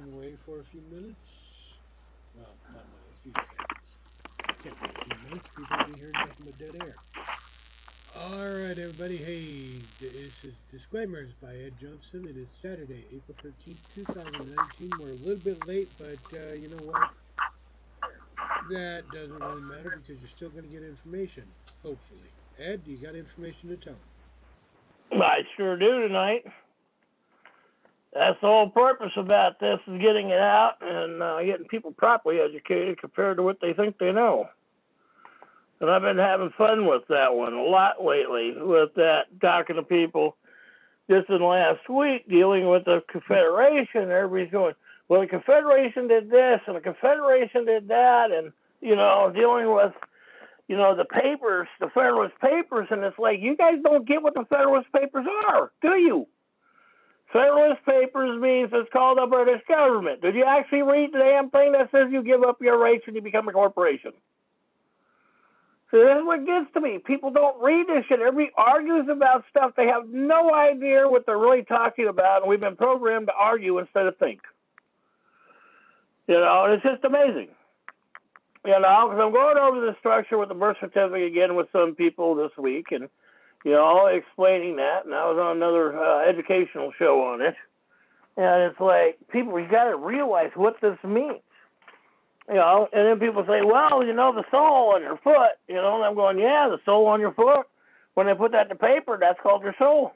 and wait for a few minutes. Well, not minutes, few seconds. Can't wait a few minutes. People will be hearing nothing but dead air. Alright, everybody. Hey, this is Disclaimers by Ed Johnson. It is Saturday, April 13th, 2019. We're a little bit late, but you know what? That doesn't really matter because you're still going to get information, hopefully. Ed, you got information to tell them? I sure do tonight. That's the whole purpose about this, is getting it out and getting people properly educated compared to what they think they know. And I've been having fun with that one a lot lately, with that, talking to people just in the last week, dealing with the Confederation. Everybody's going, well, the Confederation did this and the Confederation did that, and, dealing with, the papers, the Federalist Papers, and it's like, you guys don't get what the Federalist Papers are, do you? Federalist Papers means it's called the British government. Did you actually read the damn thing that says you give up your rights when you become a corporation? So this is what gets to me. People don't read this shit. Everybody argues about stuff. They have no idea what they're really talking about, and we've been programmed to argue instead of think. And it's just amazing. Because I'm going over the structure with the birth certificate again with some people this week, and explaining that, and I was on another educational show on it. And it's like, people, you got to realize what this means. And then people say, well, the sole on your foot, and I'm going, yeah, the sole on your foot. When they put that to paper, that's called your soul.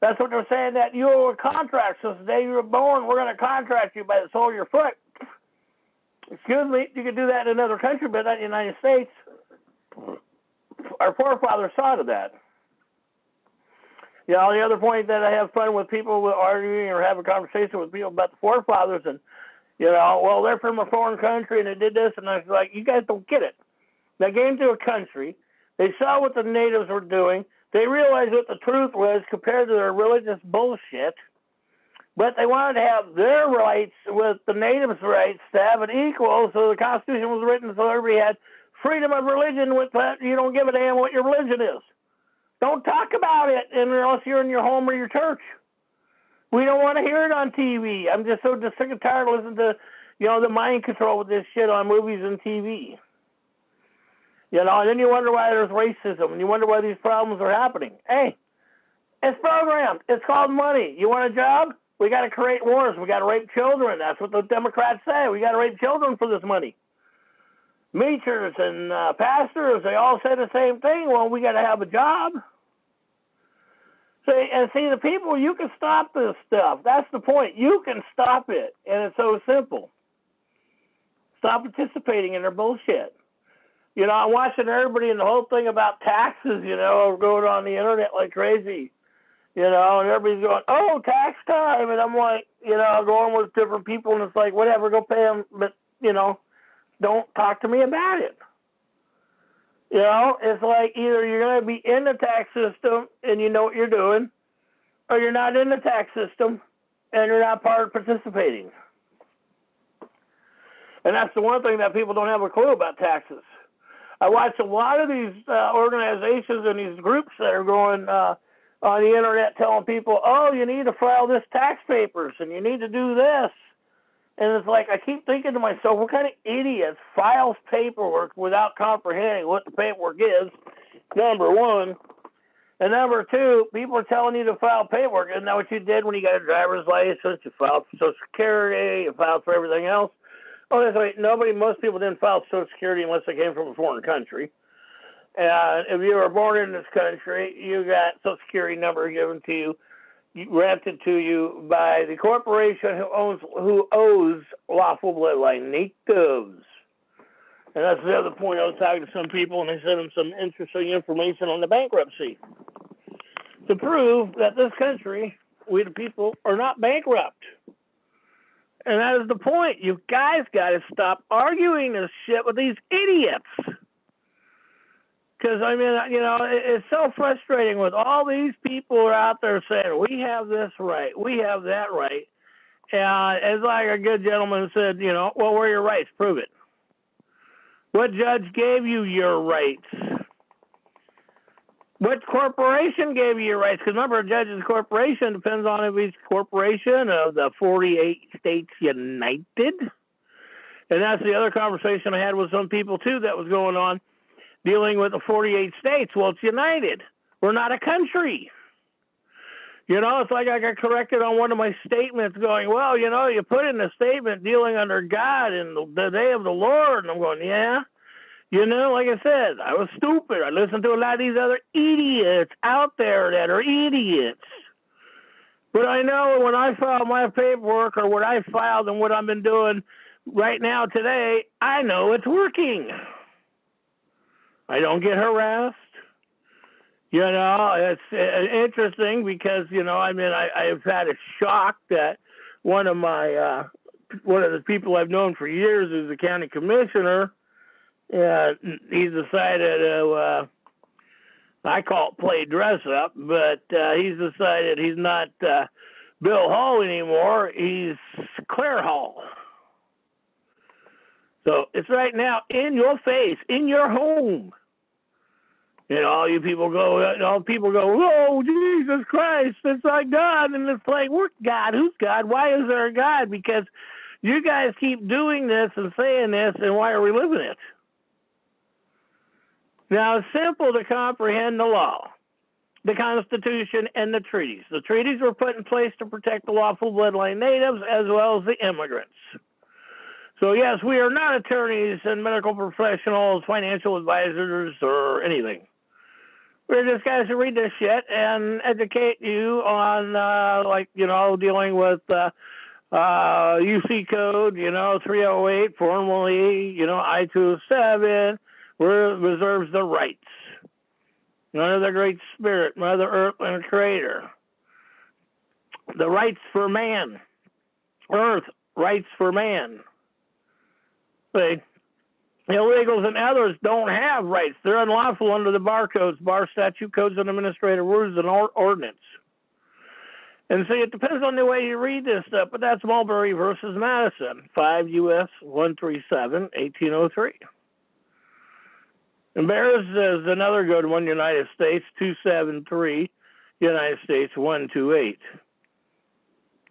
That's what they're saying, that you owe a contract. Since the day you were born, we're going to contract you by the sole of your foot. Excuse me, you could do that in another country, but not in the United States. Our forefathers thought of that. The other point that I have fun with people arguing or have a conversation with people about the forefathers, and well, they're from a foreign country and they did this, and I was like, you guys don't get it. They came to a country, they saw what the natives were doing, they realized what the truth was compared to their religious bullshit, but they wanted to have their rights with the natives' rights to have it equal, so the Constitution was written so everybody had freedom of religion. With that, you don't give a damn what your religion is. Don't talk about it unless you're in your home or your church. We don't want to hear it on TV. I'm just so sick and tired of listening to, the mind control with this shit on movies and TV. And then you wonder why there's racism, and you wonder why these problems are happening. Hey, it's programmed. It's called money. You want a job? We got to create wars. We got to rape children. That's what the Democrats say. We got to rape children for this money. Preachers and pastors, they all say the same thing. Well, we got to have a job. See, the people, you can stop this stuff. That's the point. You can stop it, and it's so simple. Stop participating in their bullshit. I'm watching everybody and the whole thing about taxes, going on the internet like crazy, and everybody's going, oh, tax time, and I'm like, going with different people, and it's like, whatever, go pay them, but, don't talk to me about it. It's like either you're going to be in the tax system and you know what you're doing, or you're not in the tax system and you're not participating. And that's the one thing that people don't have a clue about taxes. I watch a lot of these organizations and these groups that are going on the internet telling people, oh, you need to file this tax papers and you need to do this. And it's like, I keep thinking to myself, what kind of idiots files paperwork without comprehending what the paperwork is, number one. And number two, people are telling you to file paperwork. Isn't that what you did when you got a driver's license? You filed for Social Security, you filed for everything else. Oh, that's right. Most people didn't file Social Security unless they came from a foreign country. And if you were born in this country, you got Social Security number given to you, granted to you by the corporation who owes lawful bloodline natives. And that's the other point. I was talking to some people, and they sent them some interesting information on the bankruptcy to prove that this country, we the people, are not bankrupt. And that is the point. You guys got to stop arguing this shit with these idiots. Because, it's so frustrating with all these people out there saying, we have this right, we have that right. And it's like a good gentleman said, well, where are your rights? Prove it. What judge gave you your rights? What corporation gave you your rights? Because remember, a judge's corporation depends on if he's a corporation of the 48 states united. And that's the other conversation I had with some people, too, that was going on, dealing with the 48 states. Well, it's united. We're not a country. You know, it's like I got corrected on one of my statements going, well, you know, you put in a statement dealing under God in the day of the Lord. And I'm going, yeah. You know, like I said, I was stupid. I listened to a lot of these other idiots out there that are idiots. But I know when I file my paperwork or what I filed and what I've been doing right now today, I know it's working. I don't get harassed. You know, it's interesting because, you know, I mean, I've had a shock that one of the people I've known for years is the county commissioner. He's decided to, I call it play dress up, but he's decided he's not Bill Hall anymore. He's Claire Hall. So it's right now in your face, in your home. You know, all you people go, oh, Jesus Christ, it's like God. And it's like, what God? Who's God? Why is there a God? Because you guys keep doing this and saying this, and why are we living it? Now, it's simple to comprehend the law, the Constitution, and the treaties. The treaties were put in place to protect the lawful bloodline natives as well as the immigrants. So, yes, we are not attorneys and medical professionals, financial advisors, or anything. We're just guys who read this shit and educate you on, like, you know, dealing with UC code, you know, 308, formerly, you know, I-207, where it reserves the rights. Under the Great Spirit, Mother Earth, and Creator. The rights for man. Earth, rights for man. See? Illegals and others don't have rights. They're unlawful under the bar codes, bar statute codes, and administrative rules and ordinance. And see, it depends on the way you read this stuff, but that's Mulberry versus Madison, 5 U.S. 137, 1803. And Bears is another good one, United States, 273, United States 128.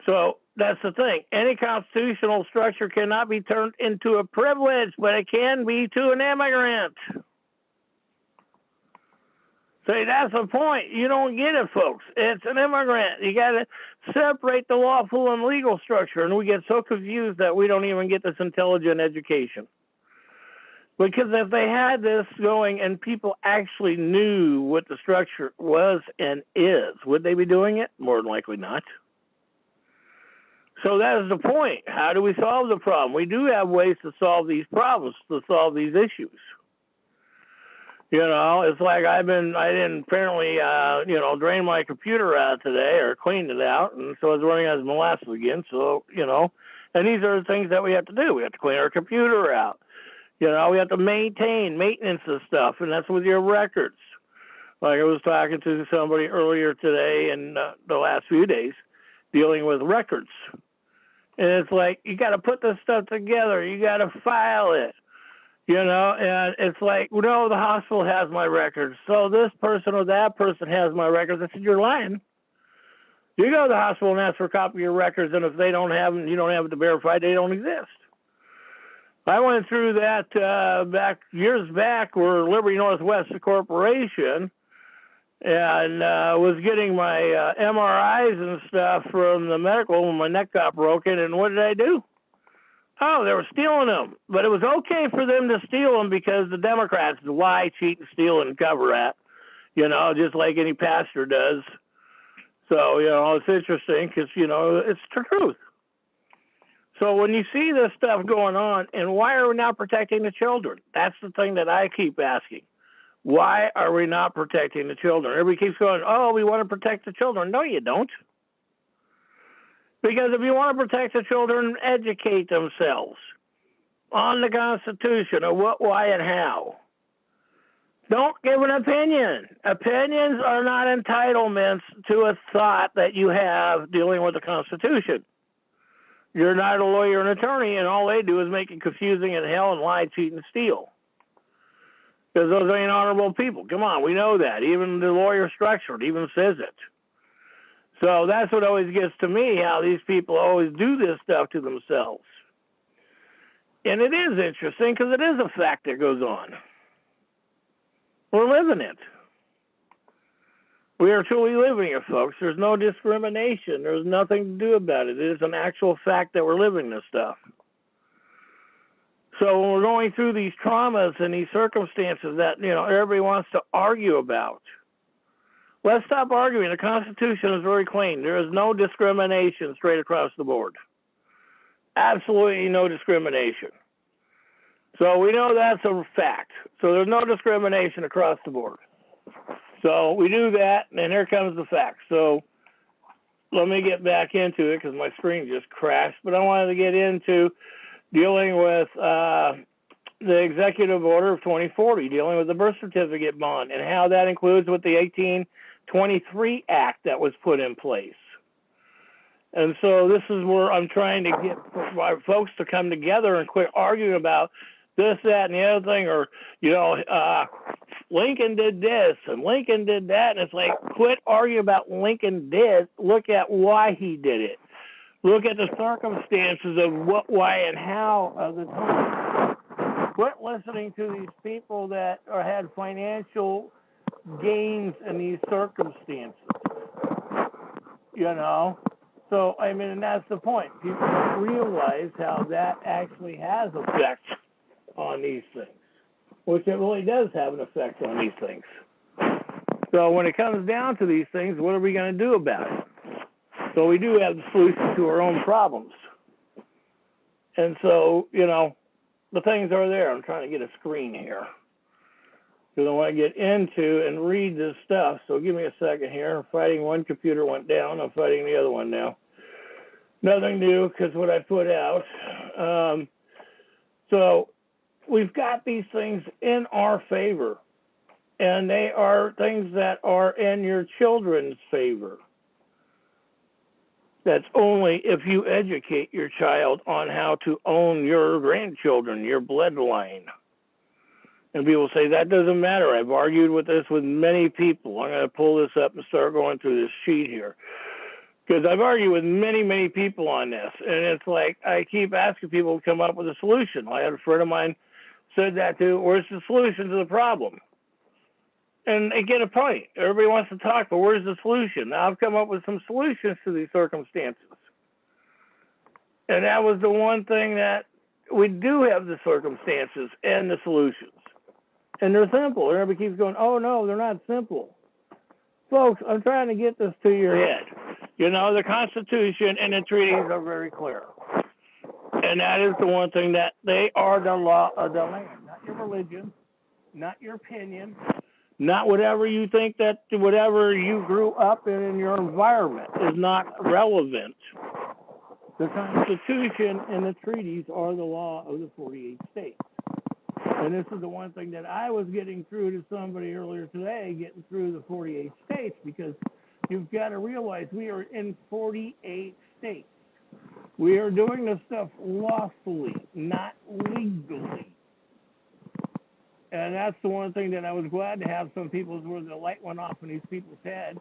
So that's the thing. Any constitutional structure cannot be turned into a privilege, but it can be to an immigrant. See, that's the point. You don't get it, folks. It's an immigrant. You got to separate the lawful and legal structure, and we get so confused that we don't even get this intelligent education. Because if they had this going and people actually knew what the structure was and is, would they be doing it? More than likely not. So that is the point. How do we solve the problem? We do have ways to solve these problems, to solve these issues. You know, it's like I didn't apparently, you know, drain my computer out today or cleaned it out, and so it's running out of molasses again. So, you know, and these are the things that we have to do. We have to clean our computer out. You know, we have to maintenance and stuff, and that's with your records. Like I was talking to somebody earlier today and the last few days dealing with records. And it's like, you got to put this stuff together. You got to file it, you know, and it's like, no, the hospital has my records. So this person or that person has my records. I said, you're lying. You go to the hospital and ask for a copy of your records, and if they don't have them, you don't have it to verify, they don't exist. I went through that years back where Liberty Northwest Corporation and was getting my MRIs and stuff from the medical when my neck got broken. And what did I do? Oh, they were stealing them. But it was okay for them to steal them because the Democrats lie, cheat, and steal and cover that, you know, just like any pastor does. So, you know, it's interesting because, you know, it's the truth. So when you see this stuff going on, and why are we not protecting the children? That's the thing that I keep asking. Why are we not protecting the children? Everybody keeps going, oh, we want to protect the children. No, you don't. Because if you want to protect the children, educate themselves on the Constitution of what, why, and how. Don't give an opinion. Opinions are not entitlements to a thought that you have dealing with the Constitution. You're not a lawyer and attorney, and all they do is make it confusing and hell and lie, cheat, and steal. Because those ain't honorable people. Come on, we know that. Even the lawyer structure even says it. So that's what always gets to me, how these people always do this stuff to themselves. And it is interesting because it is a fact that goes on. We're living it. We are truly living it, folks. There's no discrimination. There's nothing to do about it. It is an actual fact that we're living this stuff. So when we're going through these traumas and these circumstances that, everybody wants to argue about, let's stop arguing. The Constitution is very clean. There is no discrimination straight across the board. Absolutely no discrimination. So we know that's a fact. So there's no discrimination across the board. So we do that, and here comes the fact. So let me get back into it because my screen just crashed. But I wanted to get into dealing with the Executive Order of 2040, dealing with the birth certificate bond, and how that includes with the 1823 Act that was put in place. And so this is where I'm trying to get folks to come together and quit arguing about this, that, and the other thing, or, Lincoln did this and Lincoln did that. And it's like, quit arguing about Lincoln did. Look at why he did it. Look at the circumstances of what, why, and how of the time. Quit listening to these people that had financial gains in these circumstances. So, and that's the point. People don't realize how that actually has effect on these things, which it really does have an effect on these things. So when it comes down to these things, what are we going to do about it? So we do have the solution to our own problems. And so, the things are there. I'm trying to get a screen here because I want to get into and read this stuff. So give me a second here. I'm fighting one computer went down. I'm fighting the other one now. Nothing new because what I put out. So we've got these things in our favor, and they are things that are in your children's favor. That's only if you educate your child on how to own your grandchildren, your bloodline. And people say, that doesn't matter. I've argued with this with many people. I'm going to pull this up and start going through this sheet here. Because I've argued with many, many people on this. And it's like, I keep asking people to come up with a solution. I had a friend of mine said that too. Where's the solution to the problem? And they get a point. Everybody wants to talk, but where's the solution? Now I've come up with some solutions to these circumstances. And that was the one thing that we do have the circumstances and the solutions. And they're simple. Everybody keeps going, oh, no, they're not simple. Folks, I'm trying to get this to your head. The Constitution and the treaties are very clear. And that is the one thing that they are the law of the land, not your religion, not your opinion, not whatever you think that whatever you grew up in your environment is not relevant. The Constitution and the treaties are the law of the 48 states. And this is the one thing that I was getting through to somebody earlier today, getting through the 48 states, because you've got to realize we are in 48 states. We are doing this stuff lawfully, not legally. And that's the one thing that I was glad to have some people where the light went off in these people's head.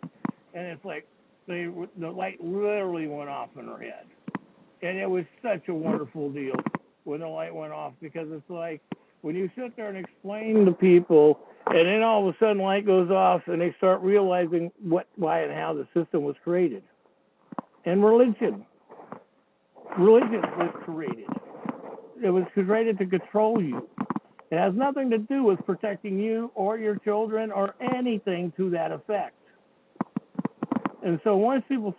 And it's like the light literally went off in their head. And it was such a wonderful deal when the light went off, because it's like when you sit there and explain to people, and then all of a sudden light goes off and they start realizing what, why, and how the system was created. And religion was created. It was created to control you. It has nothing to do with protecting you or your children or anything to that effect. And so once people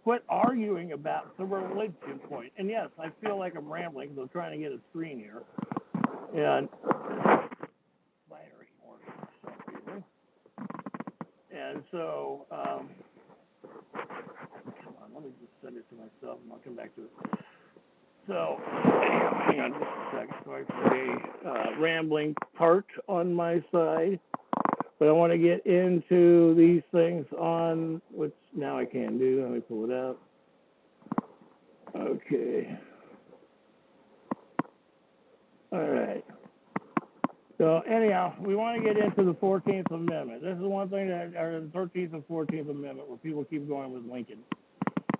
quit arguing about the religion point, and yes, I feel like I'm rambling because I'm trying to get a screen here. And so, come on, let me just send it to myself and I'll come back to it. So, hang on just a second. Sorry for the rambling part on my side. But I want to get into these things on, which now I can do. Let me pull it out. Okay. All right. So So anyhow, we want to get into the 14th Amendment. This is one thing that, or the 13th and 14th Amendment, where people keep going with Lincoln.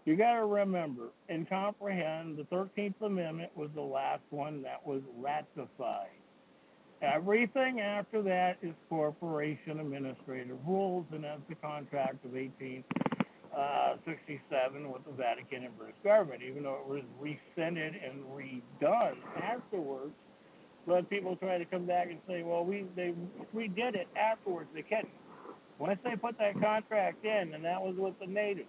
You got to remember and comprehend the 13th Amendment was the last one that was ratified. Everything after that is corporation administrative rules, and that's the contract of 1867 with the Vatican and British government, even though it was rescinded and redone afterwards. Let people try to come back and say, well, we did it afterwards. They couldn't. Once they put that contract in, and that was with the natives.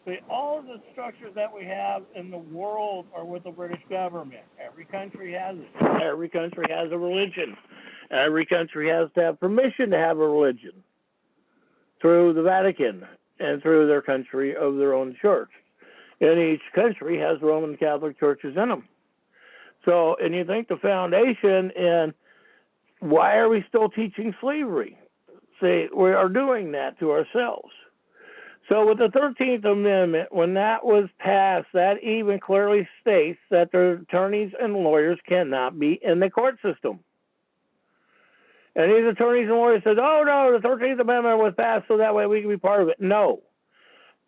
See, all of the structures that we have in the world are with the British government. Every country has it. Every country has a religion. Every country has to have permission to have a religion through the Vatican and through their country of their own church. And each country has Roman Catholic churches in them. So, and you think the foundation, and why are we still teaching slavery? See, we are doing that to ourselves. So with the 13th Amendment, when that was passed, that even clearly states that the attorneys and lawyers cannot be in the court system. And these attorneys and lawyers said, oh, no, the 13th Amendment was passed so that way we can be part of it. No.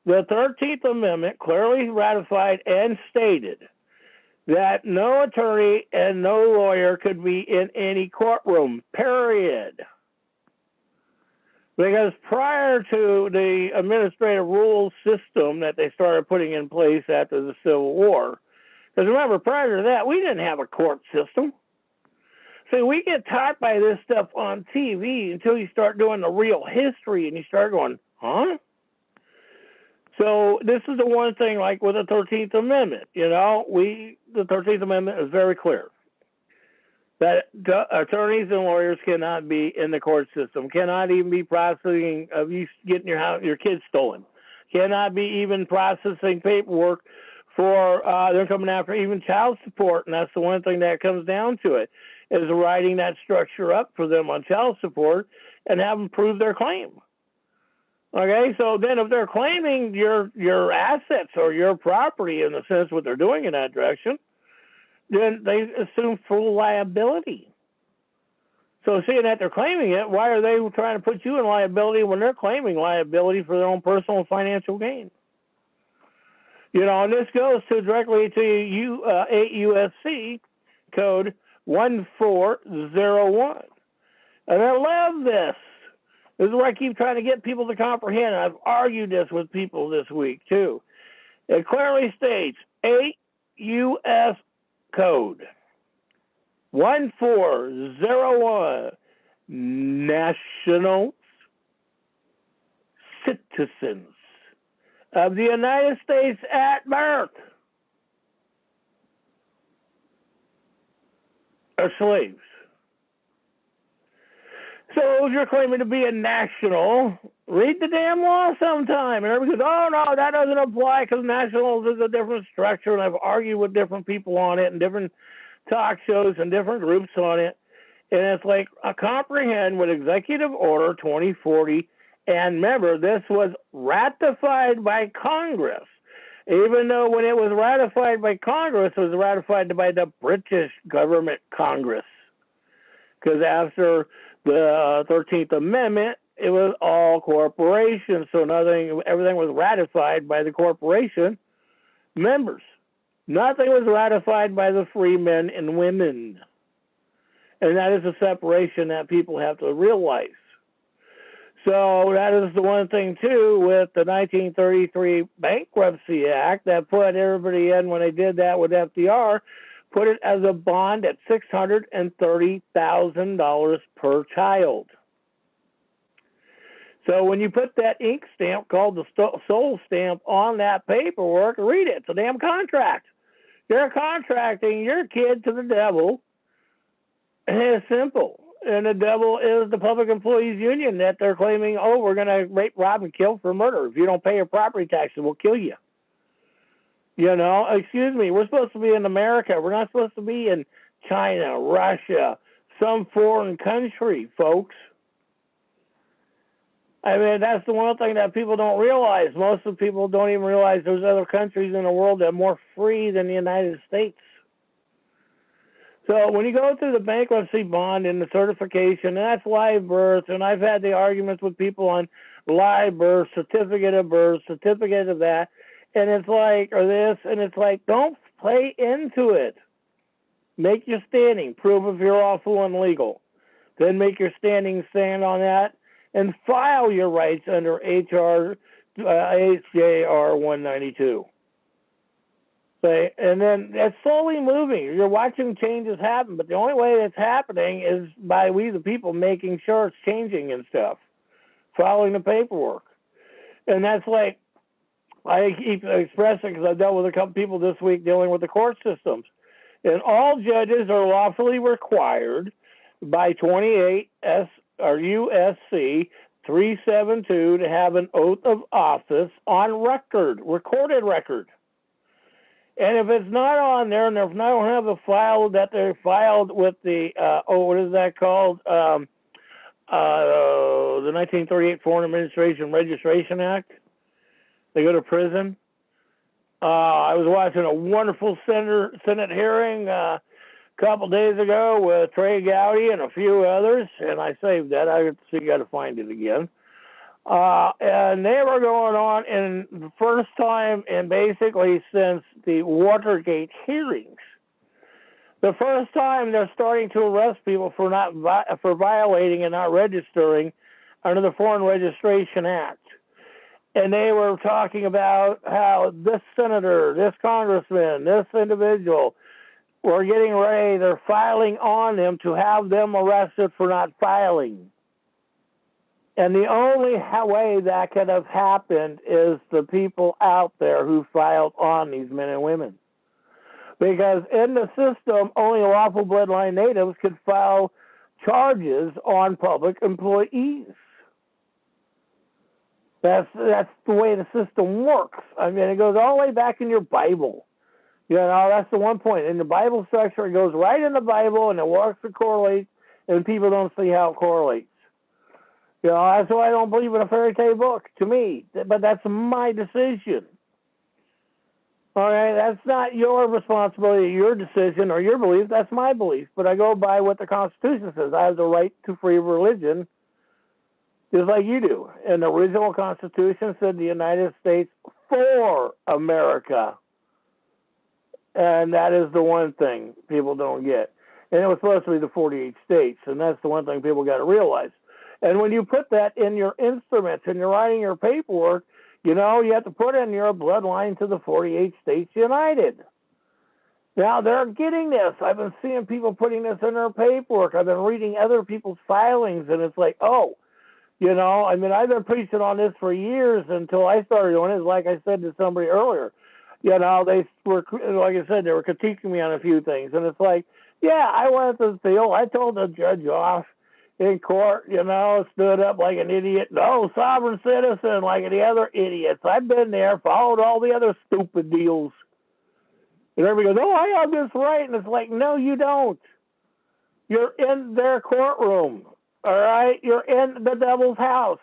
The 13th Amendment clearly ratified and stated that no attorney and no lawyer could be in any courtroom, period. Because prior to the administrative rules system that they started putting in place after the Civil War, because remember, prior to that, we didn't have a court system. See, we get taught by this stuff on TV until you start doing the real history and you start going, huh? So this is the one thing, like with the 13th Amendment, you know, the 13th Amendment is very clear that attorneys and lawyers cannot be in the court system, cannot even be processing of you getting your kids stolen, cannot be even processing paperwork for they're coming after even child support, and that's the one thing that comes down to it, is writing that structure up for them on child support and have them prove their claim. Okay, so then if they're claiming your assets or your property in the sense what they're doing in that direction, then they assume full liability. So seeing that they're claiming it, why are they trying to put you in liability when they're claiming liability for their own personal and financial gain? You know, and this goes directly to 8 USC code 1401. And I love this. This is where I keep trying to get people to comprehend. I've argued this with people this week, too. It clearly states 8 U.S. Code 1401, nationals, citizens of the United States at birth are slaves. So if you're claiming to be a national, read the damn law sometime. And everybody goes, oh, no, that doesn't apply because nationals is a different structure. And I've argued with different people on it and different talk shows and different groups on it. And it's like, comprehend with Executive Order 2040. And remember, this was ratified by Congress. Even though when it was ratified by Congress, it was ratified by the British government Congress. Because after the 13th Amendment, it was all corporations, so everything was ratified by the corporation members. Nothing was ratified by the free men and women. And that is a separation that people have to realize. So that is the one thing, too, with the 1933 Bankruptcy Act that put everybody in when they did that with FDR, put it as a bond at $630,000 per child. So when you put that ink stamp called the soul stamp on that paperwork, read it. It's a damn contract. You're contracting your kid to the devil, and it's simple. And the devil is the Public Employees Union that they're claiming, oh, we're going to rape, rob, and kill for murder. If you don't pay your property taxes, we'll kill you. You know, excuse me, we're supposed to be in America. We're not supposed to be in China, Russia, some foreign country, folks. I mean, that's the one thing that people don't realize. Most of the people don't even realize there's other countries in the world that are more free than the United States. So when you go through the bankruptcy bond and the certification, and that's live birth, and I've had the arguments with people on live birth, certificate of birth, certificate of that, and it's like, or this, and it's like, don't play into it. Make your standing, prove if you're lawful and legal. Then make your standing stand on that, and file your rights under HJR 192. Okay, and then it's slowly moving. You're watching changes happen, but the only way that's happening is by we, the people, making sure it's changing and stuff, following the paperwork. And that's like, I keep expressing, because I've dealt with a couple people this week dealing with the court systems. And all judges are lawfully required by 28 USC 372 to have an oath of office on record, recorded record. And if it's not on there, and if I don't have a file that they're filed with the, what is that called? The 1938 Foreign Administration Registration Act, they go to prison. I was watching a wonderful Senate hearing a couple days ago with Trey Gowdy and a few others, and I saved that. I got to find it again. And they were going on in the first time, and basically since the Watergate hearings, the first time they're starting to arrest people for for violating and not registering under the Foreign Registration Act. And they were talking about how this senator, this congressman, this individual were getting ready, they're filing on them to have them arrested for not filing. And the only way that could have happened is the people out there who filed on these men and women. Because in the system, only lawful bloodline natives could file charges on public employees. That's the way the system works. I mean, it goes all the way back in your Bible. You know, that's the one point. In the Bible structure, it goes right in the Bible, and it works to correlate, and people don't see how it correlates. You know, that's why I don't believe in a fairy tale book, to me. But that's my decision. All right, that's not your responsibility, your decision, or your belief. That's my belief. But I go by what the Constitution says. I have the right to free religion, just like you do. And the original Constitution said the United States for America. And that is the one thing people don't get. And it was supposed to be the 48 states. And that's the one thing people got to realize. And when you put that in your instruments and you're writing your paperwork, you know, you have to put in your bloodline to the 48 states united. Now, they're getting this. I've been seeing people putting this in their paperwork. I've been reading other people's filings, and it's like, oh, you know, I mean, I've been preaching on this for years until I started doing it. Like I said to somebody earlier, you know, they were, like I said, they were critiquing me on a few things. And it's like, yeah, I went to the field. I told the judge off in court, you know, stood up like an idiot. No, sovereign citizen like the other idiots. I've been there, followed all the other stupid deals. And everybody goes, oh, I have this right. And it's like, no, you don't. You're in their courtroom, all right? You're in the devil's house.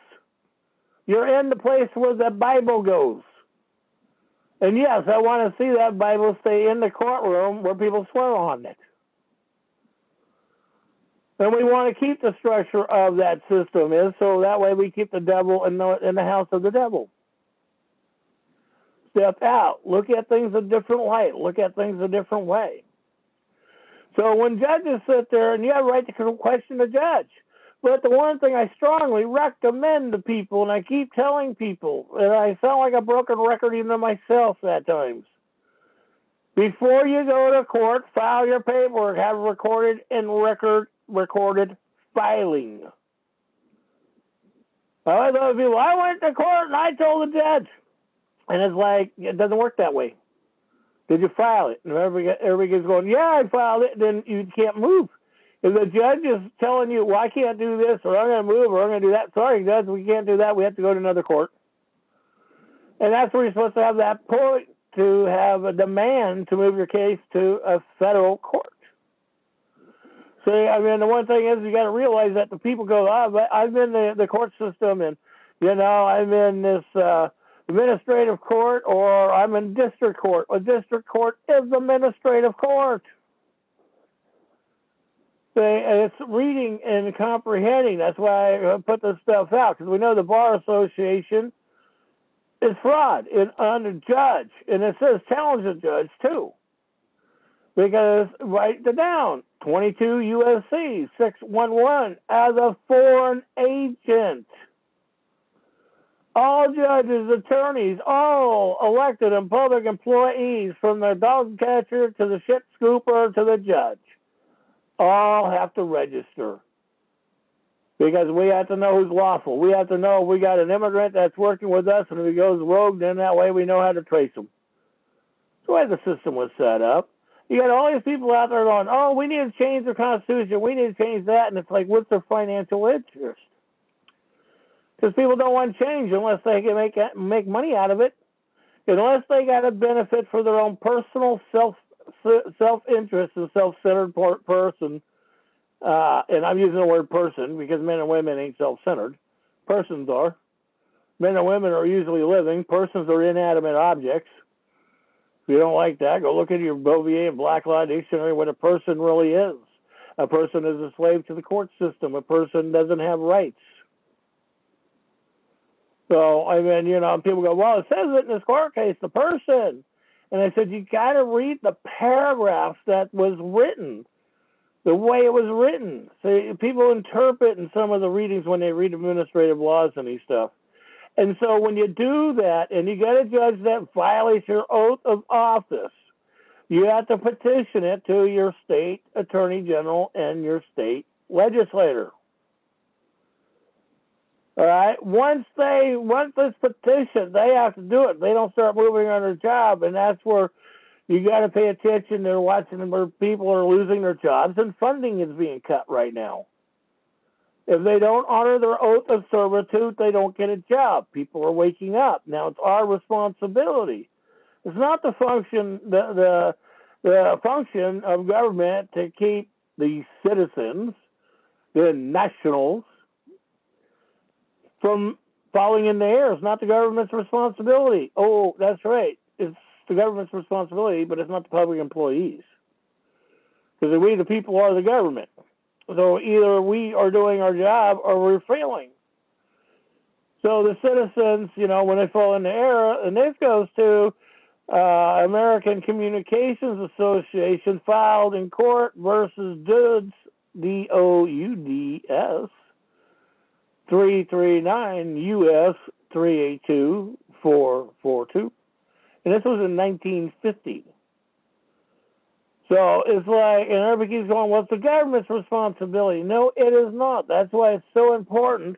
You're in the place where the Bible goes. And yes, I want to see that Bible stay in the courtroom where people swear on it. And we want to keep the structure of that system is so that way we keep the devil in the house of the devil. Step out. Look at things a different light. Look at things a different way. So when judges sit there, and you have a right to question the judge, but the one thing I strongly recommend to people, and I keep telling people, and I sound like a broken record even to myself at times, before you go to court, file your paperwork, have it recorded in recorded filing. I thought people, I went to court and I told the judge. And it's like, it doesn't work that way. Did you file it? And everybody's going, yeah, I filed it. Then you can't move. If the judge is telling you, well, I can't do this, or I'm going to move, or I'm going to do that. Sorry, judge, we can't do that. We have to go to another court. And that's where you're supposed to have that point to have a demand to move your case to a federal court. See, I mean, the one thing is you got to realize that the people go, I've been in the court system, and, you know, I'm in this administrative court, or I'm in district court. A district court is administrative court. it's reading and comprehending. That's why I put this stuff out, because we know the Bar Association is fraud on the judge. And it says challenge the judge, too. Because, write it down, 22 USC 611, as a foreign agent. All judges, attorneys, all elected and public employees, from the dog catcher to the shit scooper to the judge, all have to register. Because we have to know who's lawful. We have to know if we got an immigrant that's working with us, and if he goes rogue, then that way we know how to trace him. That's the way the system was set up. You got all these people out there going, oh, we need to change the Constitution, we need to change that, and it's like, what's their financial interest? Because people don't want change unless they can make money out of it, unless they got a benefit for their own personal self-interest and self-centered person. And I'm using the word person because men and women ain't self-centered. Persons are. Men and women are usually living. Persons are inanimate objects. If you don't like that, go look at your Bouvier and Black Law Dictionary what a person really is. A person is a slave to the court system. A person doesn't have rights. So, I mean, you know, people go, well, it says it in this court case, the person. And I said, you got to read the paragraphs that was written, the way it was written. So people interpret in some of the readings when they read administrative laws and these stuff. And so when you do that, and you get a judge that violates your oath of office, you have to petition it to your state attorney general and your state legislator. All right. Once this petition, they have to do it. They don't start moving on their job, and that's where you got to pay attention. They're watching where people are losing their jobs, and funding is being cut right now. If they don't honor their oath of servitude, they don't get a job. People are waking up. Now it's our responsibility. It's not the function the function of government to keep the citizens, the nationals, from falling in the air. It's not the government's responsibility. Oh, that's right. It's the government's responsibility, but it's not the public employees. Because we, the people, are the government. So either we are doing our job or we're failing. So the citizens, you know, when they fall in the air, and this goes to American Communications Association, filed in court versus DOUDS, DOUDS, 339US302442. And this was in 1950. So it's like, and everybody keeps going, well, it's the government's responsibility. No, it is not. That's why it's so important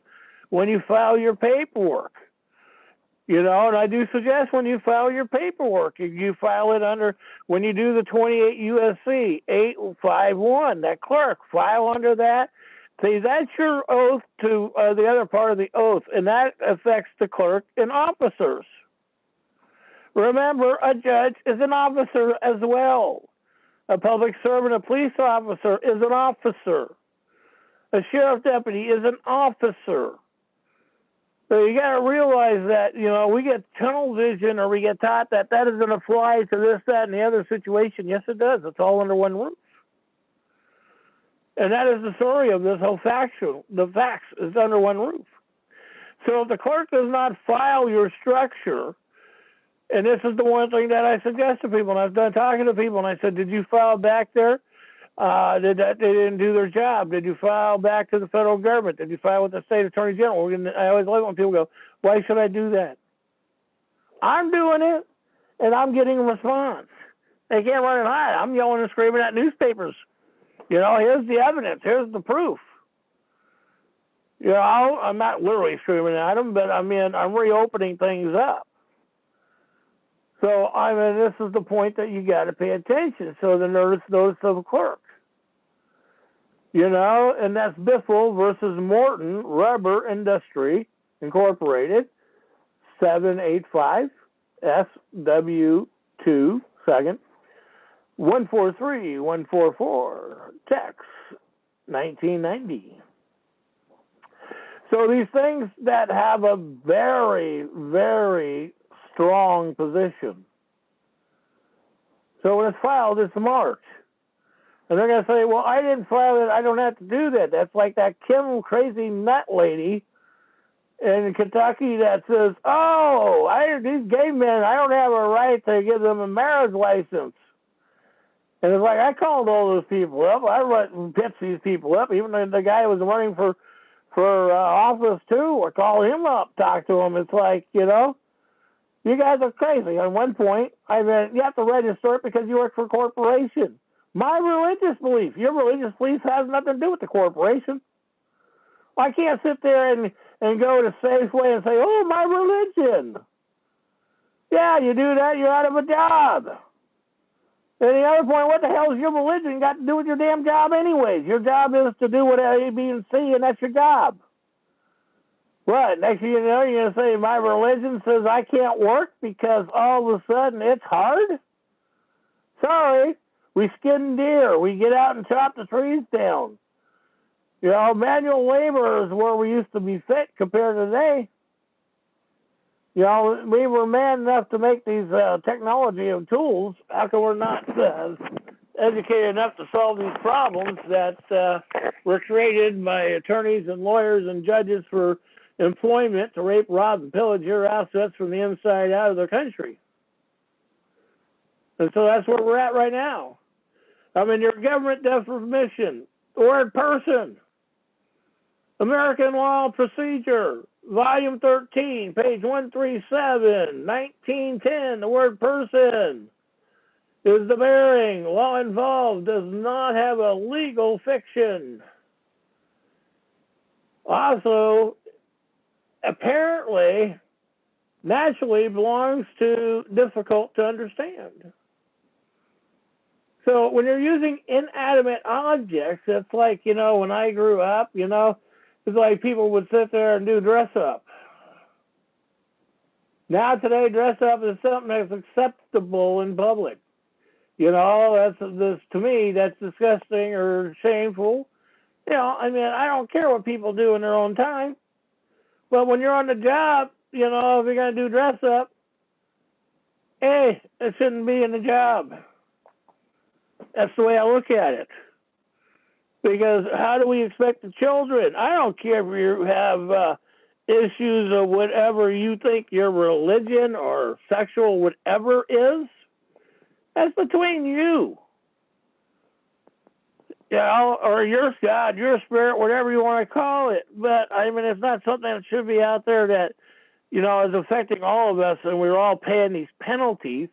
when you file your paperwork. You know, and I do suggest when you file your paperwork, you file it under, when you do the 28 USC 851, that clerk, file under that. See, that's your oath to the other part of the oath, and that affects the clerk and officers. Remember, a judge is an officer as well. A public servant, a police officer is an officer. A sheriff deputy is an officer. So you got to realize that, you know, we get tunnel vision, or we get taught that that doesn't apply to this, that, and the other situation. Yes, it does. It's all under one roof. And that is the story of this whole faction. The facts is under one roof. So if the clerk does not file your structure, and this is the one thing that I suggest to people, and I've done talking to people, and I said, did you file back there? They didn't do their job. Did you file back to the federal government? Did you file with the state attorney general? I always like when people go, why should I do that? I'm doing it, and I'm getting a response. They can't run and hide. I'm yelling and screaming at newspapers. You know, here's the evidence. Here's the proof. You know, I'm not literally screaming at them, but I mean, I'm reopening things up. So, I mean, this is the point that you got to pay attention. So the notice of the clerk. You know, and that's Biffle versus Morton Rubber Industry Incorporated, 785 SW2 second 143144 Tex 1990. So these things that have a very, very strong position. So when it's filed, it's marked. And they're going to say, well, I didn't file it. I don't have to do that. That's like that Kim crazy nut lady in Kentucky that says, oh, these gay men, I don't have a right to give them a marriage license. And it's like, I called all those people up. I pitched these people up. Even the guy who was running for office, too, I called him up, talked to him. It's like, you guys are crazy. At one point, you have to register it because you work for a corporation. My religious belief, your religious belief has nothing to do with the corporation. I can't sit there and go to Safeway and say, oh, my religion. Yeah, you do that, you're out of a job. And the other point, what the hell has your religion got to do with your damn job anyways? Your job is to do what A, B, and C, and that's your job. What? Next thing you know, you're going to say, my religion says I can't work because all of a sudden it's hard? Sorry. We skin deer. We get out and chop the trees down. Manual labor is where we used to be fit compared to today. We were man enough to make these technology and tools. How come we're not educated enough to solve these problems that were created by attorneys and lawyers and judges for employment to rape, rob, and pillage your assets from the inside out of the country? And so that's where we're at right now. Your government definition, the word person, American Law Procedure, Volume 13, page 137, 1910, the word person is the bearing. Law involved does not have a legal fiction. Also, apparently, naturally belongs to difficult to understand. So when you're using inanimate objects, it's like, when I grew up, it's like people would sit there and do dress up. Now today, dress up is something that's acceptable in public. To me, that's disgusting or shameful. I don't care what people do in their own time. But when you're on the job, if you're going to do dress up, hey, it shouldn't be in the job. That's the way I look at it. Because how do we expect the children? I don't care if you have issues of whatever you think your religion or sexual whatever is. That's between you. Or your God, your spirit, whatever you want to call it. But, it's not something that should be out there that, is affecting all of us, and we're all paying these penalties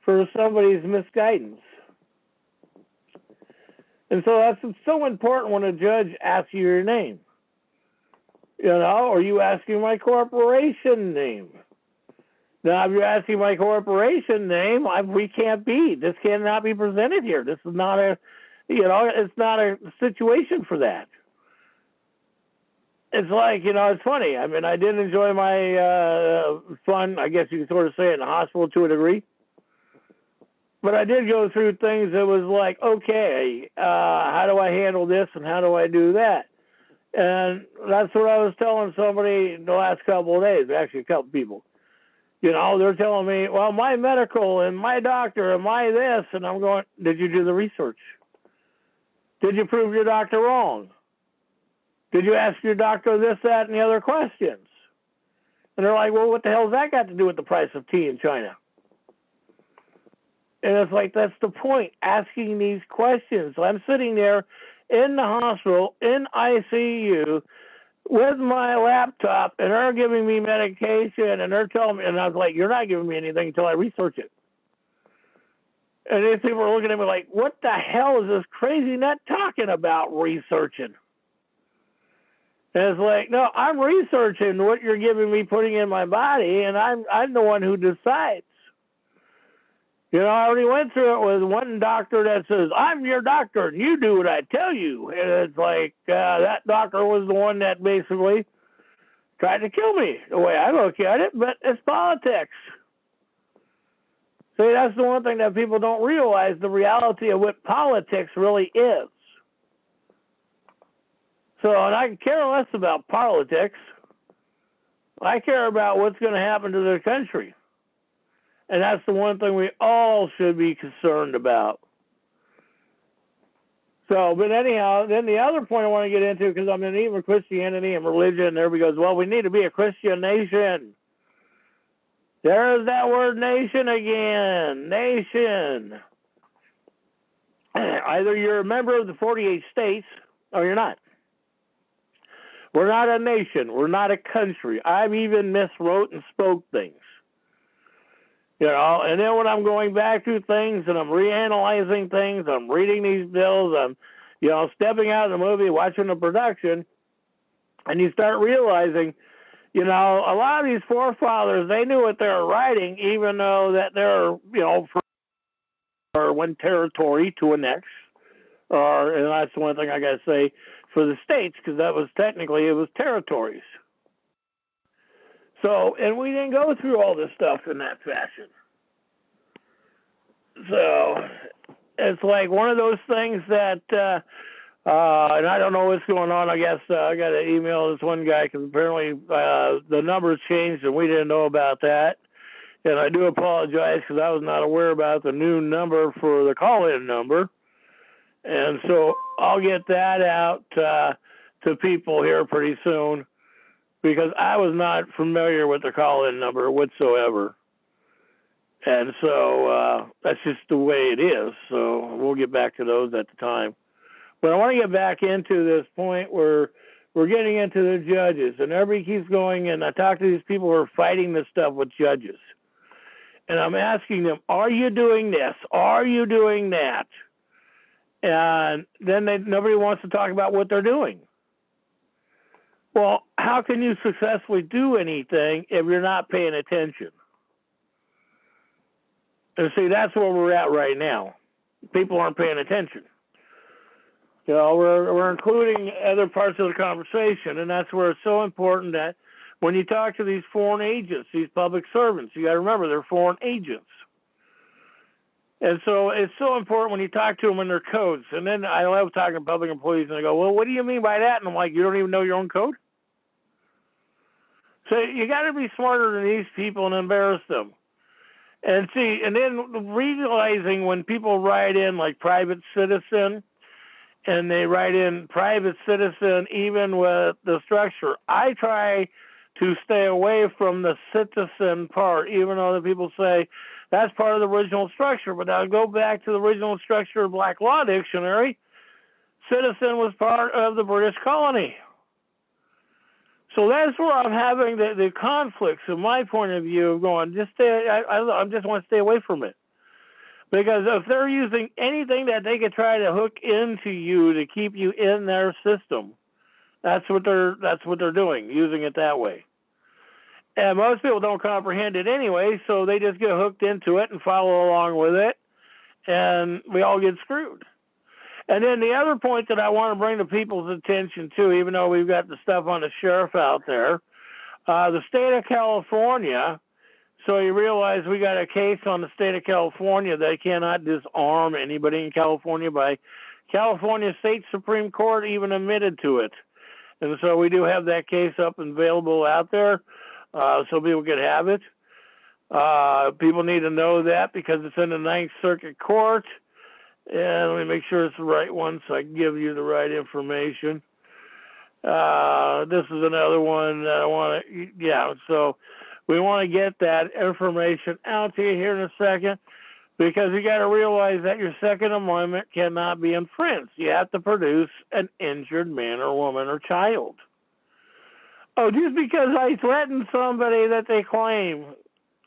for somebody's misguidance. And so that's so important when a judge asks you your name. Or you asking my corporation name. Now, if you're asking my corporation name, we can't be. This cannot be presented here. This is not it's not a situation for that. It's like, it's funny. I did enjoy my fun, I guess you could sort of say, in the hospital to a degree. But I did go through things that was like, okay, how do I handle this and how do I do that? And that's what I was telling somebody the last couple of days, actually a couple people. They're telling me, well, my medical and my doctor and my this, and I'm going, did you do the research? Did you prove your doctor wrong? Did you ask your doctor this, that, and the other questions? And they're like, well, what the hell's that got to do with the price of tea in China? And it's like, that's the point, asking these questions. So I'm sitting there in the hospital, in ICU, with my laptop, and they're giving me medication, and they're telling me, and I was like, you're not giving me anything until I research it. And these people are looking at me like, what the hell is this crazy nut talking about researching? And it's like, no, I'm researching what you're giving me, putting in my body, and I'm the one who decides. I already went through it with one doctor that says, I'm your doctor, and you do what I tell you. And it's like, that doctor was the one that basically tried to kill me, the way I look at it, but it's politics. See, that's the one thing that people don't realize, the reality of what politics really is. So, and I care less about politics. I care about what's going to happen to the country. And that's the one thing we all should be concerned about. So, but anyhow, then the other point I want to get into, because I'm in even Christianity and religion, and everybody goes, well, we need to be a Christian nation. There's that word nation again. Nation. Either you're a member of the 48 states or you're not. We're not a nation. We're not a country. I've even miswrote and spoke things. You know, and then when I'm going back through things and I'm reanalyzing things, I'm reading these bills, I'm, you know, stepping out of the movie, watching the production, and you start realizing, you know, a lot of these forefathers, they knew what they were writing, even though that they're, you know, for one territory to annex, and that's the one thing I got to say for the states, because that was technically, it was territories. So, and we didn't go through all this stuff in that fashion. So, it's like one of those things that, and I don't know what's going on. I guess I got to email this one guy because apparently the numbers changed and we didn't know about that. And I do apologize because I was not aware about the new number for the call-in number. And so I'll get that out to people here pretty soon, because I was not familiar with the call-in number whatsoever. And so that's just the way it is. So we'll get back to those at the time. But I want to get back into this point where we're getting into the judges. And everybody keeps going, and I talk to these people who are fighting this stuff with judges. And I'm asking them, are you doing this? Are you doing that? And then nobody wants to talk about what they're doing. Well, how can you successfully do anything if you're not paying attention? And see, that's where we're at right now. People aren't paying attention. You know, we're including other parts of the conversation, and that's where it's so important that when you talk to these foreign agents, these public servants, you got to remember they're foreign agents. And so it's so important when you talk to them in their codes. And then I love talking to public employees, and they go, well, what do you mean by that? And I'm like, you don't even know your own code? So you got to be smarter than these people and embarrass them. And see, and then realizing when people write in like private citizen, and they write in private citizen even with the structure, I try to stay away from the citizen part, even though the people say that's part of the original structure. But I'll go back to the original structure of Black Law Dictionary. Citizen was part of the British colony. So that's where I'm having the conflicts, in my point of view, of going, I just want to stay away from it. Because if they're using anything that they could try to hook into you to keep you in their system, that's what they're doing, using it that way. And most people don't comprehend it anyway, so they just get hooked into it and follow along with it, and we all get screwed. And then the other point that I want to bring to people's attention too, even though we've got the stuff on the sheriff out there, the state of California, so you realize we got a case on the state of California. They cannot disarm anybody in California. By California State Supreme Court even admitted to it. And so we do have that case up and available out there, so people can have it. People need to know that because it's in the Ninth Circuit Court. And let me make sure it's the right one so I can give you the right information. This is another one that I want to, yeah, so we want to get that information out to you here in a second, because you got to realize that your Second Amendment cannot be infringed. You have to produce an injured man or woman or child. Oh, just because I threatened somebody that they claim,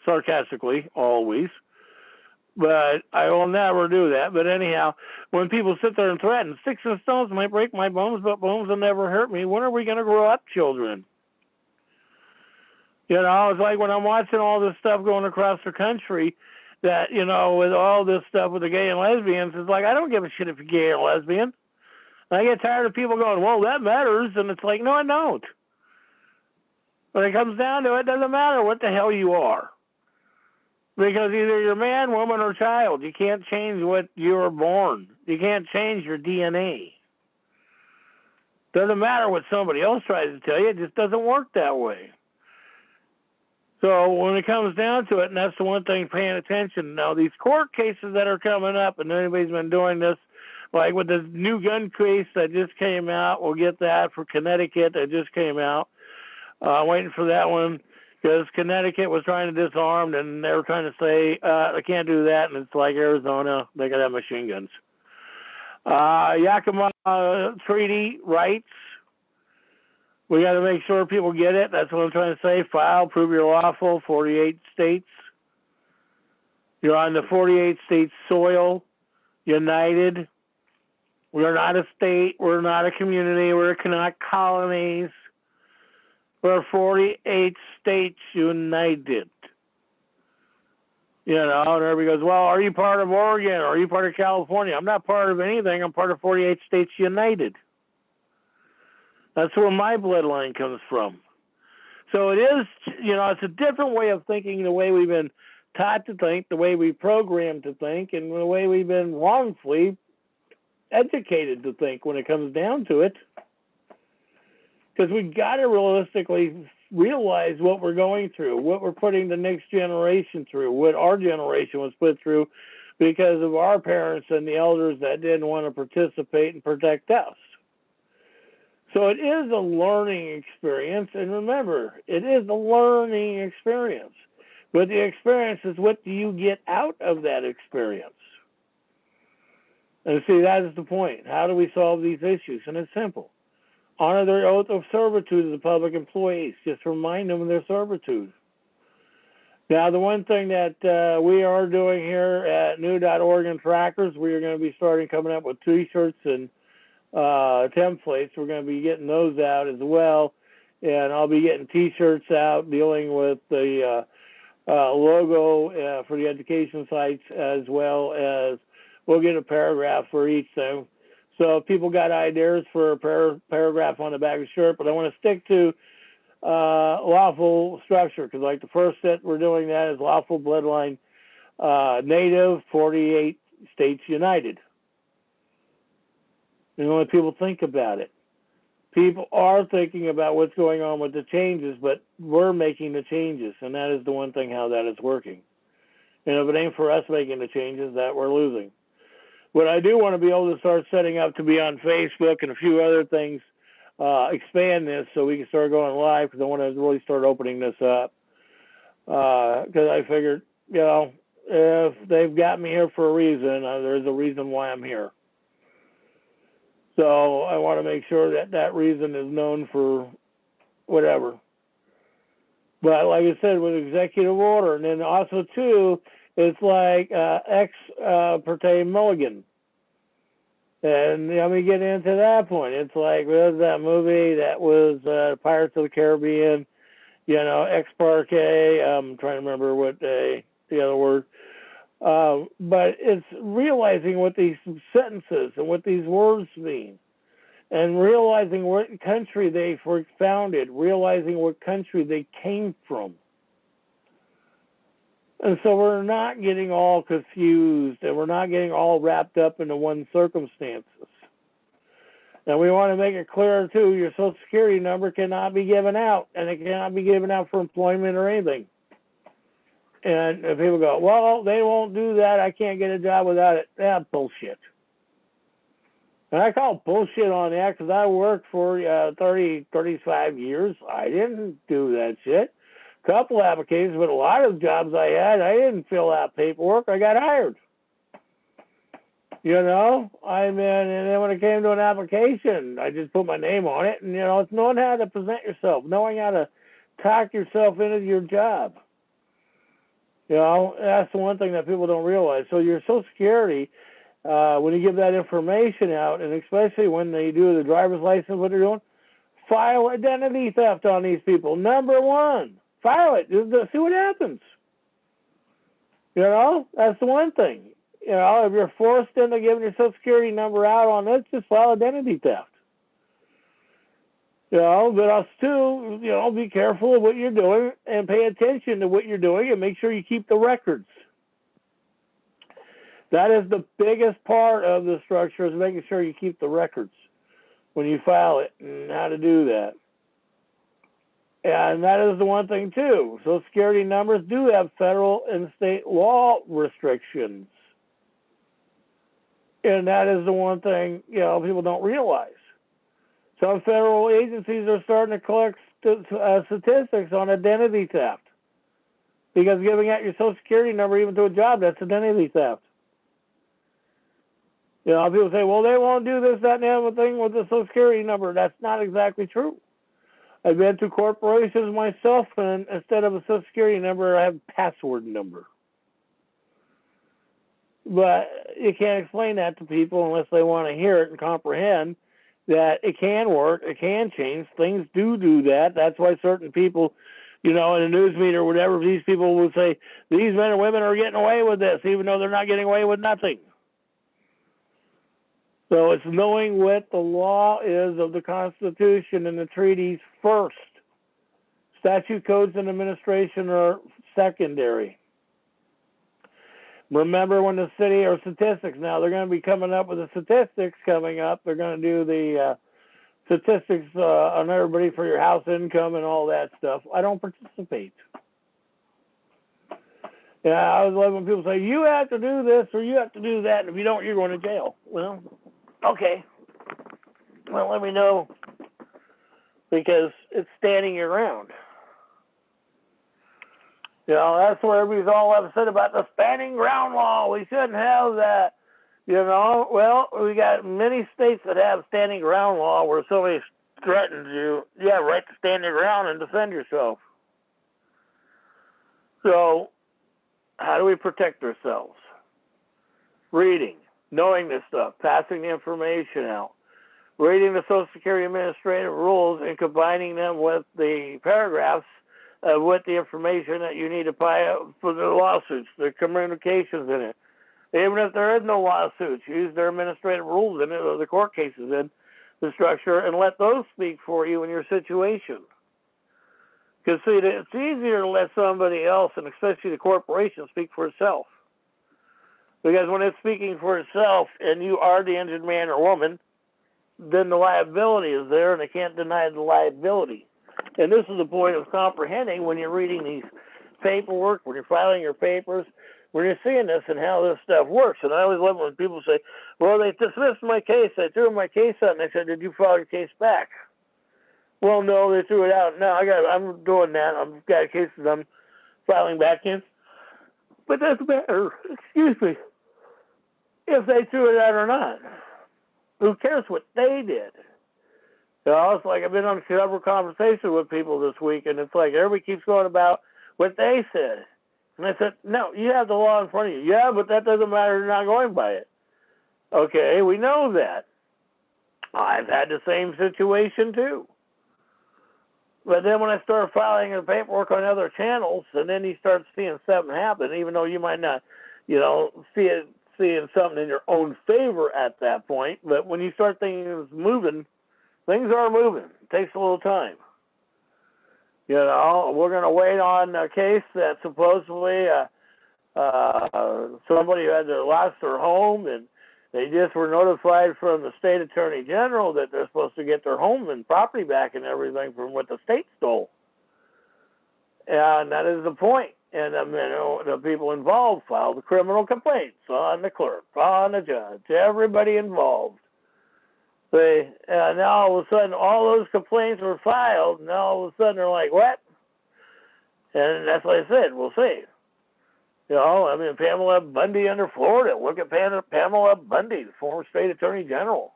sarcastically, always, but I will never do that. But anyhow, when people sit there and threaten, sticks and stones might break my bones, but bones will never hurt me. When are we going to grow up, children? You know, it's like when I'm watching all this stuff going across the country that, you know, with all this stuff with the gay and lesbians, it's like, I don't give a shit if you're gay or lesbian. And I get tired of people going, well, that matters. And it's like, no, I don't. When it comes down to it, it doesn't matter what the hell you are. Because either you're man, woman, or child. You can't change what you were born. You can't change your DNA. Doesn't matter what somebody else tries to tell you. It just doesn't work that way. So when it comes down to it, and that's the one thing paying attention. Now, these court cases that are coming up, and anybody's been doing this, Like with the new gun case that just came out, we'll get that for Connecticut that just came out. Waiting for that one because Connecticut was trying to disarm, and they were trying to say they can't do that, and it's like Arizona, they got to have machine guns. Yakima Treaty rights. We got to make sure people get it. That's what I'm trying to say. File, prove you're lawful. 48 states. You're on the 48 state soil. United. We're not a state. We're not a community. We're not colonies. We're 48 states united. You know, and everybody goes, well, are you part of Oregon? Or are you part of California? I'm not part of anything. I'm part of 48 states united. That's where my bloodline comes from. So it is, you know, it's a different way of thinking, the way we've been taught to think, the way we programmed to think, and the way we've been wrongfully educated to think when it comes down to it. Because we got to realistically realize what we're going through, what we're putting the next generation through, what our generation was put through because of our parents and the elders that didn't want to participate and protect us. So it is a learning experience, and remember, it is a learning experience. But the experience is, what do you get out of that experience? And see, that is the point. How do we solve these issues? And it's simple. Honor their oath of servitude as the public employees. Just remind them of their servitude. Now, the one thing that we are doing here at New.org and Trackers, we are going to be coming up with T-shirts and templates. We're going to be getting those out as well. And I'll be getting T-shirts out dealing with the logo for the education sites, as well as we'll get a paragraph for each thing. So if people got ideas for a paragraph on the back of the shirt, but I want to stick to lawful structure, because like the first set we're doing that is lawful bloodline native 48 states united. And when people think about it, people are thinking about what's going on with the changes, but we're making the changes, and that is the one thing how that is working. And if it ain't for us making the changes, that we're losing. What I do want to be able to start setting up to be on Facebook and a few other things, expand this so we can start going live, because I want to really start opening this up. Because I figured, you know, if they've got me here for a reason, there's a reason why I'm here. So I want to make sure that that reason is known for whatever. But like I said, with executive order, and then also too, it's like ex parte Mulligan. And let me get into that point. It's like, what was that movie that was Pirates of the Caribbean, you know, ex parte, I'm trying to remember what the other word. But it's realizing what these sentences and what these words mean, and realizing what country they were founded, realizing what country they came from. And so we're not getting all confused, and we're not getting all wrapped up into one circumstances. And we want to make it clear, too, your Social Security number cannot be given out, and it cannot be given out for employment or anything. And if people go, well, they won't do that, I can't get a job without it. That's bullshit. And I call bullshit on that because I worked for 35 years. I didn't do that shit. Couple applications, but a lot of jobs I had, I didn't fill out paperwork. I got hired. You know, I mean, and then when it came to an application, I just put my name on it. And, you know, it's knowing how to present yourself, knowing how to talk yourself into your job. You know, that's the one thing that people don't realize. So your Social Security, when you give that information out, and especially when they do the driver's license, what they're doing, file identity theft on these people. Number one. File it. Just see what happens. You know, that's the one thing. You know, if you're forced into giving your Social Security number out on this, just file identity theft. You know, but us too, you know, be careful of what you're doing and pay attention to what you're doing and make sure you keep the records. That is the biggest part of the structure, is making sure you keep the records when you file it, and how to do that. And that is the one thing, too. Social Security numbers do have federal and state law restrictions. And that is the one thing, people don't realize. Some federal agencies are starting to collect statistics on identity theft. Because giving out your Social Security number even to a job, that's identity theft. People say, well, they won't do this, that, and the other thing with the Social Security number. That's not exactly true. I've been to corporations myself, and instead of a Social Security number, I have a password number. But you can't explain that to people unless they want to hear it and comprehend that it can work, it can change. Things do that. That's why certain people, in a news meet or whatever, these people will say, these men and women are getting away with this, even though they're not getting away with nothing. So it's knowing what the law is of the Constitution and the treaties first. Statute, codes, and administration are secondary. Remember when the city or statistics, now they're going to be coming up with the statistics coming up. They're going to do the statistics on everybody for your house income and all that stuff. I don't participate. Yeah, I was loving when people say, you have to do this or you have to do that, and if you don't, you're going to jail. Well, okay. Well, let me know, because it's standing your ground. That's where everybody's all upset about the standing ground law. We shouldn't have that. Well, we got many states that have standing ground law where somebody threatens you. You have a right to stand your ground and defend yourself. So, how do we protect ourselves? Reading, knowing this stuff, passing the information out, reading the Social Security administrative rules and combining them with the paragraphs with the information that you need to buy for the lawsuits, the communications in it. Even if there is no lawsuits, use their administrative rules in it or the court cases in the structure and let those speak for you in your situation. Because, see, it's easier to let somebody else, and especially the corporation, speak for itself. Because when it's speaking for itself and you are the injured man or woman, then the liability is there and they can't deny the liability. And this is the point of comprehending when you're reading these paperwork, when you're filing your papers, when you're seeing this and how this stuff works. And I always love when people say, well, they dismissed my case. They threw my case out. And I said, did you file your case back? Well, no, they threw it out. No, I'm doing that. I've got cases I'm filing back in. But doesn't matter, excuse me, if they threw it out or not. Who cares what they did? It's like I've been on several conversations with people this week, and it's like everybody keeps going about what they said. And I said, no, you have the law in front of you. Yeah, but that doesn't matter. You're not going by it. Okay, we know that. I've had the same situation, too. But then when I start filing the paperwork on other channels, and then you start seeing something happen, even though you might not, seeing something in your own favor at that point, but when you start thinking it's moving, things are moving. It takes a little time. We're going to wait on a case that supposedly somebody who had lost their home, and they just were notified from the state attorney general that they're supposed to get their home and property back and everything from what the state stole. And that is the point. And the people involved filed the criminal complaints on the clerk, on the judge, everybody involved. Now all of a sudden, all those complaints were filed, and now all of a sudden they're like, what? And that's what I said, we'll see. Pamela Bundy under Florida. Look at Pamela Bundy, the former state attorney general.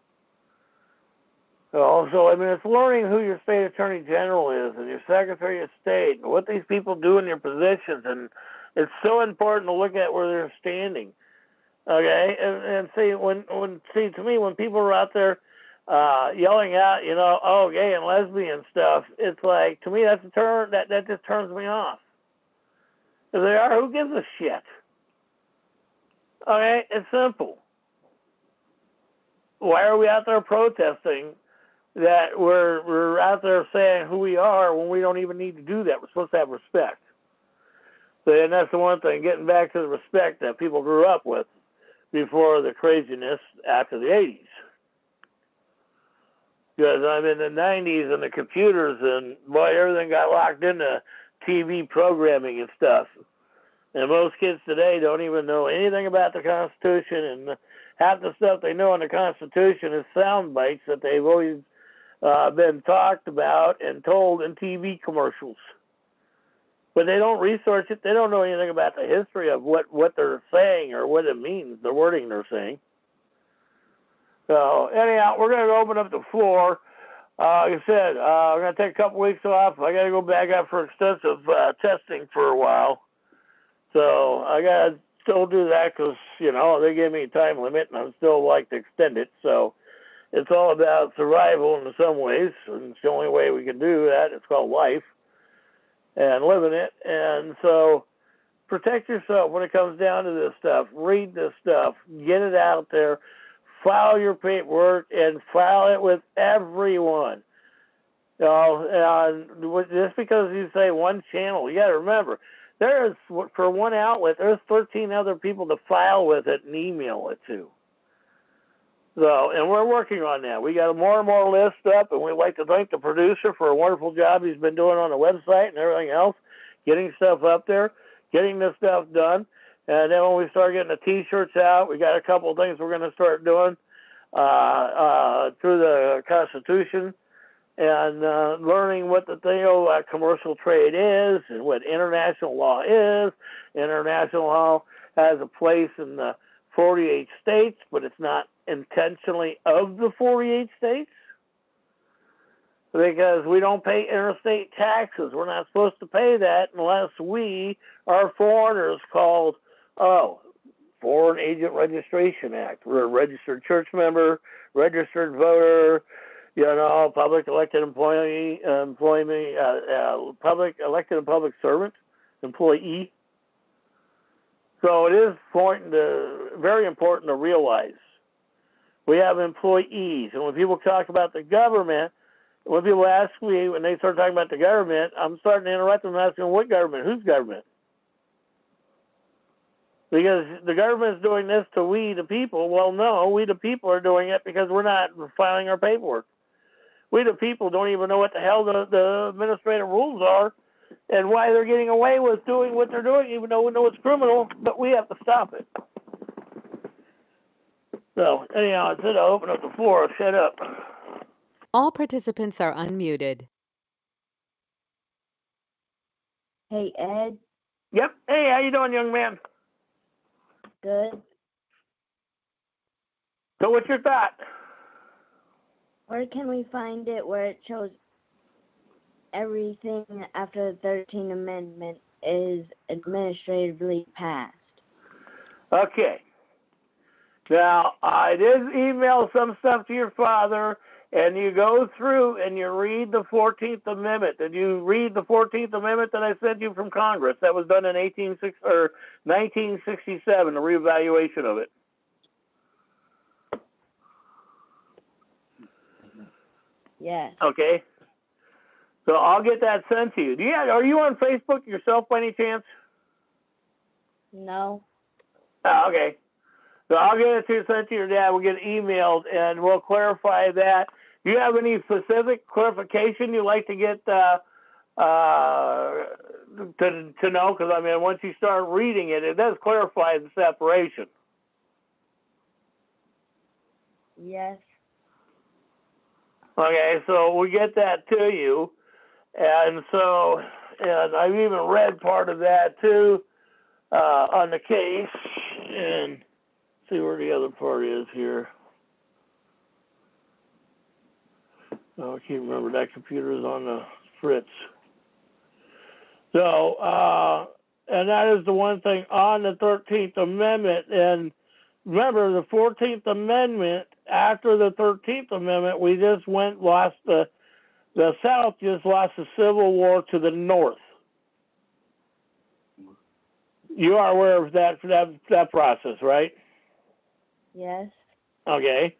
It's learning who your state attorney general is and your secretary of state and what these people do in their positions. And it's so important to look at where they're standing. Okay? And see, to me, when people are out there yelling out, gay and lesbian stuff, it's like, to me, that's a turn that just turns me off. If they are, who gives a shit? Okay, it's simple. Why are we out there protesting that we're out there saying who we are when we don't even need to do that? We're supposed to have respect. And that's the one thing, getting back to the respect that people grew up with before the craziness after the 80s. Because I'm in the 90s and the computers and, boy, everything got locked into TV programming and stuff. And most kids today don't even know anything about the Constitution, and half the stuff they know in the Constitution is sound bites that they've always been talked about and told in TV commercials. But they don't research it. They don't know anything about the history of what they're saying or what it means, the wording they're saying. So anyhow, we're going to open up the floor. Like I said, I'm going to take a couple weeks off. I got to go back out for extensive testing for a while. So I got to still do that because, they gave me a time limit, and I'd still like to extend it. So it's all about survival in some ways, and it's the only way we can do that. It's called life and living it. And so protect yourself when it comes down to this stuff. Read this stuff. Get it out there. File your paperwork and file it with everyone. Just because you say one channel, you got to remember, there's, for one outlet, there's 13 other people to file with it and email it to. So, and we're working on that. We got more and more lists up, and we'd like to thank the producer for a wonderful job he's been doing on the website and everything else, getting stuff up there, getting this stuff done. And then when we start getting the T-shirts out, we got a couple of things we're going to start doing through the Constitution and learning what the thing of commercial trade is and what international law is. International law has a place in the 48 states, but it's not intentionally of the 48 states because we don't pay interstate taxes. We're not supposed to pay that unless we are foreigners called, Foreign Agent Registration Act. We're a registered church member, registered voter, public elected employee, public elected and public servant, employee. So it is very important to realize we have employees. And when people talk about the government, when people ask me, when they start talking about the government, I'm starting to interrupt them and asking, what government? Whose government? Because the government's doing this to we the people. Well, no, we the people are doing it because we're not filing our paperwork. We the people don't even know what the hell the administrative rules are and why they're getting away with doing what they're doing, even though we know it's criminal, but we have to stop it. So, anyhow, instead of open up the floor, shut up. All participants are unmuted. Hey, Ed. Yep. Hey, how you doing, young man? Good. So what's your thought? Where can we find it where it shows everything after the 13th Amendment is administratively passed? Okay. Now, I did email some stuff to your father, and you go through and you read the 14th Amendment. Did you read the 14th Amendment that I sent you from Congress? That was done in 1967, a reevaluation of it. Yes. Okay. So I'll get that sent to you. Are you on Facebook yourself by any chance? No. Oh, okay. So I'll get it sent to your dad. We'll get it emailed, and we'll clarify that. Do you have any specific clarification you'd like to get to know? Because, I mean, once you start reading it, it does clarify the separation. Yes. Okay, so we get that to you. And I've even read part of that, too, on the case. And see where the other part is here. Oh, I can't remember. That computer is on the fritz. So, and that is the one thing on the 13th Amendment. And remember, the 14th Amendment, after the 13th Amendment, we just lost the South just lost the Civil War to the North. You are aware of that process, right? Yes. Okay.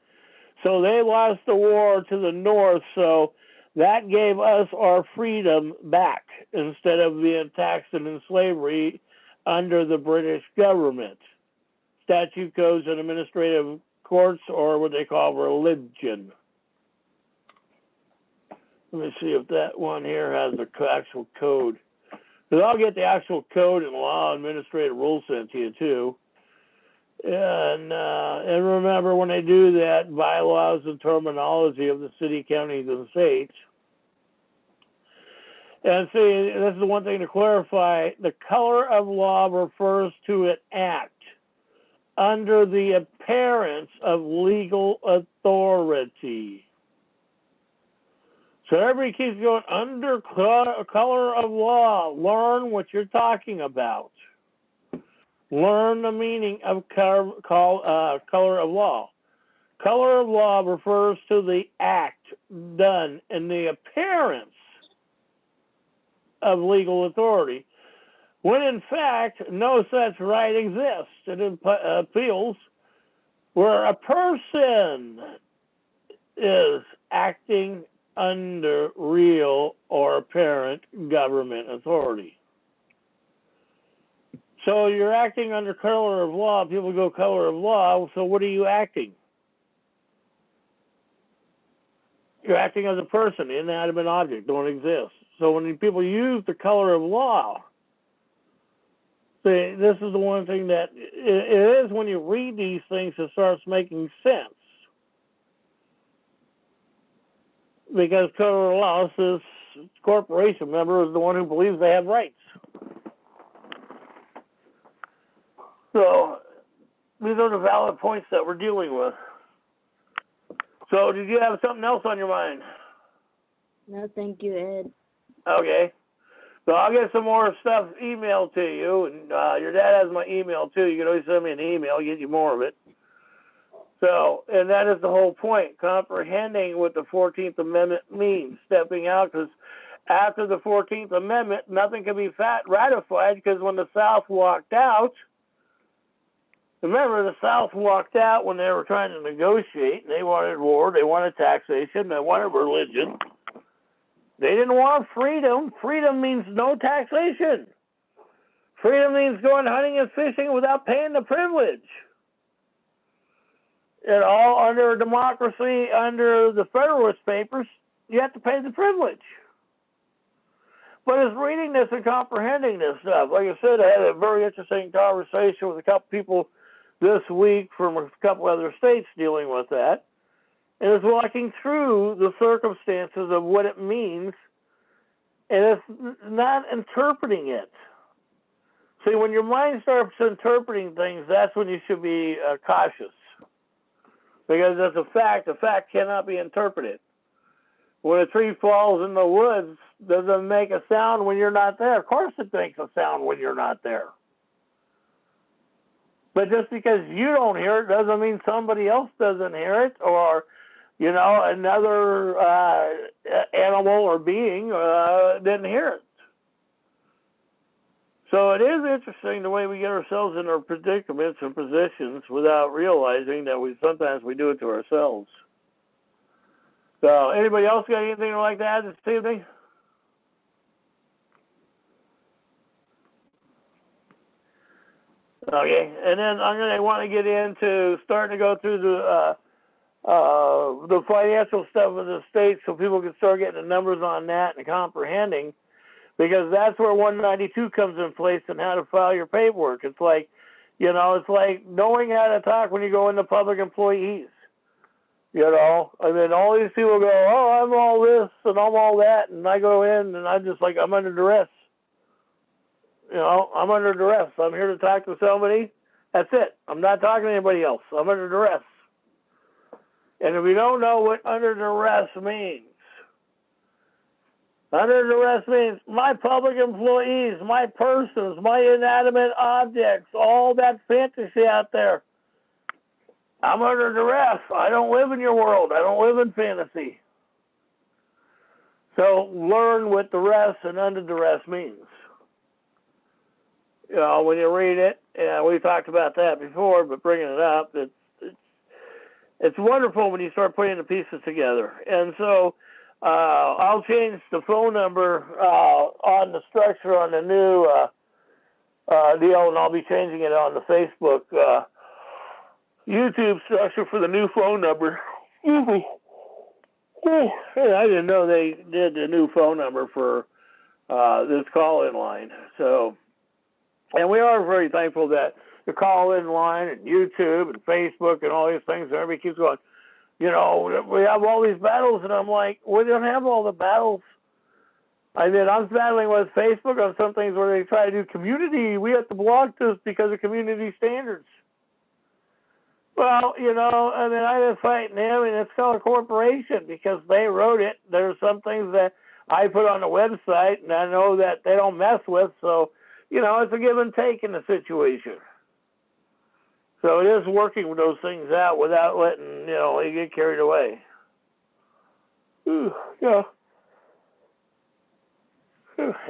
So they lost the war to the North, so that gave us our freedom back instead of being taxed and in slavery under the British government. Statute codes and administrative courts, or what they call religion. Let me see if that one here has the actual code. Because I'll get the actual code and law administrative rule sent to you too. And remember, when they do that, bylaws and terminology of the city, counties, and states. And see, this is the one thing to clarify. The color of law refers to an act under the appearance of legal authority. So everybody keeps going under color of law. Learn what you're talking about. Learn the meaning of color of law. Color of law refers to the act done in the appearance of legal authority, when in fact no such right exists. It appeals where a person is acting under real or apparent government authority. So you're acting under color of law. People go color of law. So what are you acting? You're acting as a person. Inanimate object don't exist. So when people use the color of law, see, this is the one thing that it is when you read these things it starts making sense. Because color of law says corporation member is the one who believes they have rights. So these are the valid points that we're dealing with. So did you have something else on your mind? No, thank you, Ed. Okay. So I'll get some more stuff emailed to you, and your dad has my email too. You can always send me an email, I'll get you more of it. So, and that is the whole point, comprehending what the 14th Amendment means, stepping out, because after the 14th Amendment, nothing can be ratified, because when the South walked out, remember, the South walked out when they were trying to negotiate. They wanted war, they wanted taxation, they wanted religion. They didn't want freedom. Freedom means no taxation. Freedom means going hunting and fishing without paying the privilege. And all under a democracy, under the Federalist Papers, you have to pay the privilege. But it's reading this and comprehending this stuff. Like I said, I had a very interesting conversation with a couple people this week from a couple other states dealing with that. And it's walking through the circumstances of what it means, and it's not interpreting it. See, when your mind starts interpreting things, that's when you should be cautious. Because it's a fact cannot be interpreted. When a tree falls in the woods, does it make a sound when you're not there? Of course it makes a sound when you're not there. But just because you don't hear it doesn't mean somebody else doesn't hear it, or, you know, another animal or being didn't hear it. So it is interesting the way we get ourselves in our predicaments and positions without realizing that sometimes we do it to ourselves. So anybody else got anything like that this evening? Okay, and then I'm going to want to get into starting to go through the financial stuff of the state so people can start getting the numbers on that and comprehending, because that's where 192 comes in place and how to file your paperwork. It's like, you know, it's like knowing how to talk when you go into public employees. You know, and then all these people go, oh, I'm all this and I'm all that, and I go in and I'm just like, I'm under duress. You know, I'm under duress. I'm here to talk to somebody. That's it. I'm not talking to anybody else. I'm under duress. And if you don't know what under duress means, under duress means my public employees, my persons, my inanimate objects, all that fantasy out there. I'm under duress. I don't live in your world. I don't live in fantasy. So learn what duress and under duress means. You know, when you read it, we talked about that before, but bringing it up, it's wonderful when you start putting the pieces together. And so I'll change the phone number on the structure on the new deal, and I'll be changing it on the Facebook YouTube structure for the new phone number. Excuse me. I didn't know they did the new phone number for this call-in line. So, and we are very thankful that the call-in line and YouTube and Facebook and all these things, and everybody keeps going, you know, we have all these battles, and I'm like, we don't have all the battles. I mean, I'm battling with Facebook on some things where they try to do community. We have to block this because of community standards. Well, you know, I mean, I've been fighting them, and it's called a corporation because they wrote it. There's some things that I put on the website, and I know that they don't mess with, so, you know, it's a give and take in the situation. So it is working with those things out without letting, you know, you get carried away. Yeah.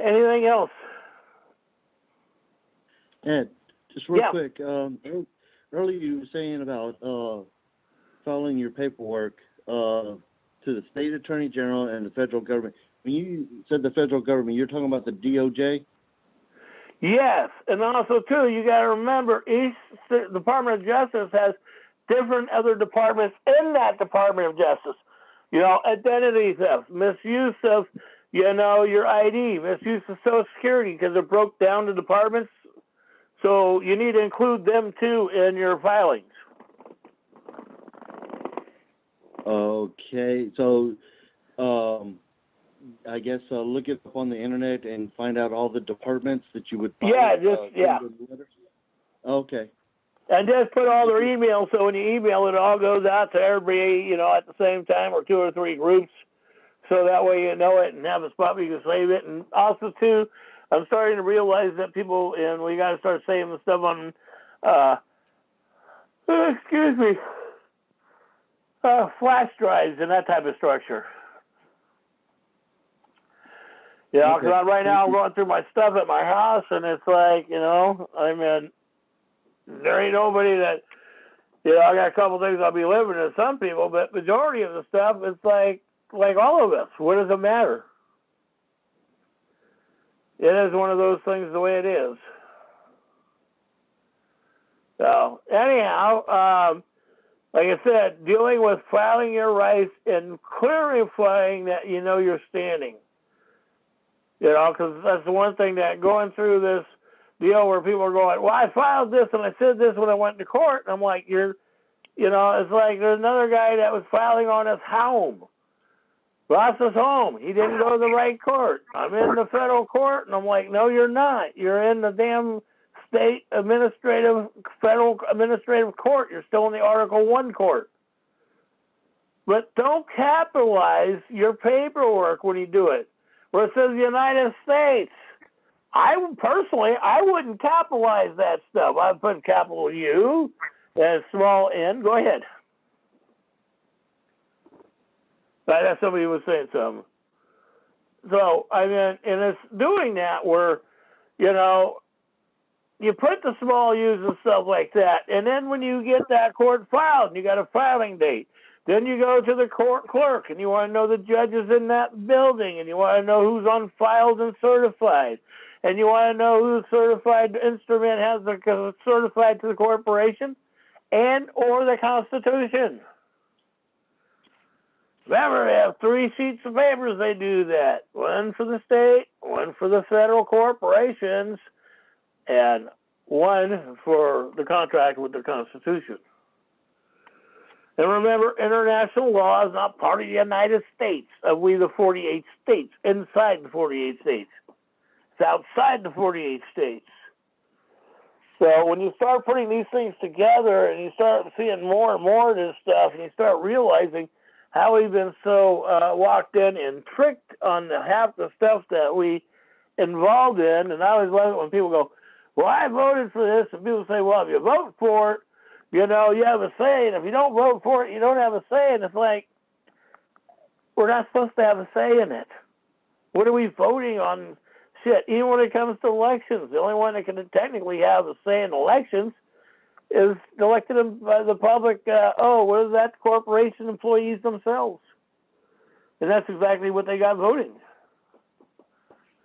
Anything else? Ed, just real quick. Earlier you were saying about filing your paperwork to the state attorney general and the federal government. When you said the federal government, you're talking about the DOJ? Yes, and also too, you got to remember each Department of Justice has different other departments in that Department of Justice. You know, identity theft, misuse of, you know, your ID, misuse of Social Security because it broke down the departments. So you need to include them too in your filings. Okay, so I guess look it up on the internet and find out all the departments that you would file. Yeah. Okay. And just put all their emails, so when you email it, all goes out to everybody, you know, at the same time, or 2 or 3 groups, so that way you know it and have a spot where you can save it. And also too, I'm starting to realize that people, and we got to start saving the stuff on, flash drives and that type of structure. Yeah, because right now I'm going through my stuff at my house, and it's like, you know, I mean, there ain't nobody that, you know, I got a couple things I'll be living to some people, but majority of the stuff, it's like all of us. What does it matter? It is one of those things the way it is. So, anyhow, like I said, dealing with filing your rights and clarifying that you know you're standing. You know, because that's the one thing that going through this deal where people are going, well, I filed this and I said this when I went to court. And I'm like, you know, it's like there's another guy that was filing on his home. Lost his home. He didn't go to the right court. I'm in the federal court. And I'm like, no, you're not. You're in the damn federal administrative court. You're still in the Article 1 court. But don't capitalize your paperwork when you do it. Where it says United States. I wouldn't capitalize that stuff. I'd put capital U and small n. Go ahead. That's somebody was saying something. So, I mean, and it's doing that where, you know, you put the small u's and stuff like that, and then when you get that court filed, and you got a filing date, then you go to the court clerk, and you want to know the judges in that building, and you want to know who's on files and certified, and you want to know whose certified instrument has the certified to the corporation and or the Constitution. Remember, they have 3 sheets of papers. They do that. One for the state, one for the federal corporations, and one for the contract with the Constitution. And remember, international law is not part of the United States, of we the 48 states, inside the 48 states. It's outside the 48 states. So when you start putting these things together and you start seeing more and more of this stuff, and you start realizing how we've been so locked in and tricked on half the stuff that we involved in, and I always love it when people go, well, I voted for this, and people say, well, if you vote for it, you know, you have a say, and if you don't vote for it, you don't have a say, and it's like, we're not supposed to have a say in it. What are we voting on? Shit, even when it comes to elections, the only one that can technically have a say in elections is elected by the public, what is that? Corporation employees themselves. And that's exactly what they got voting.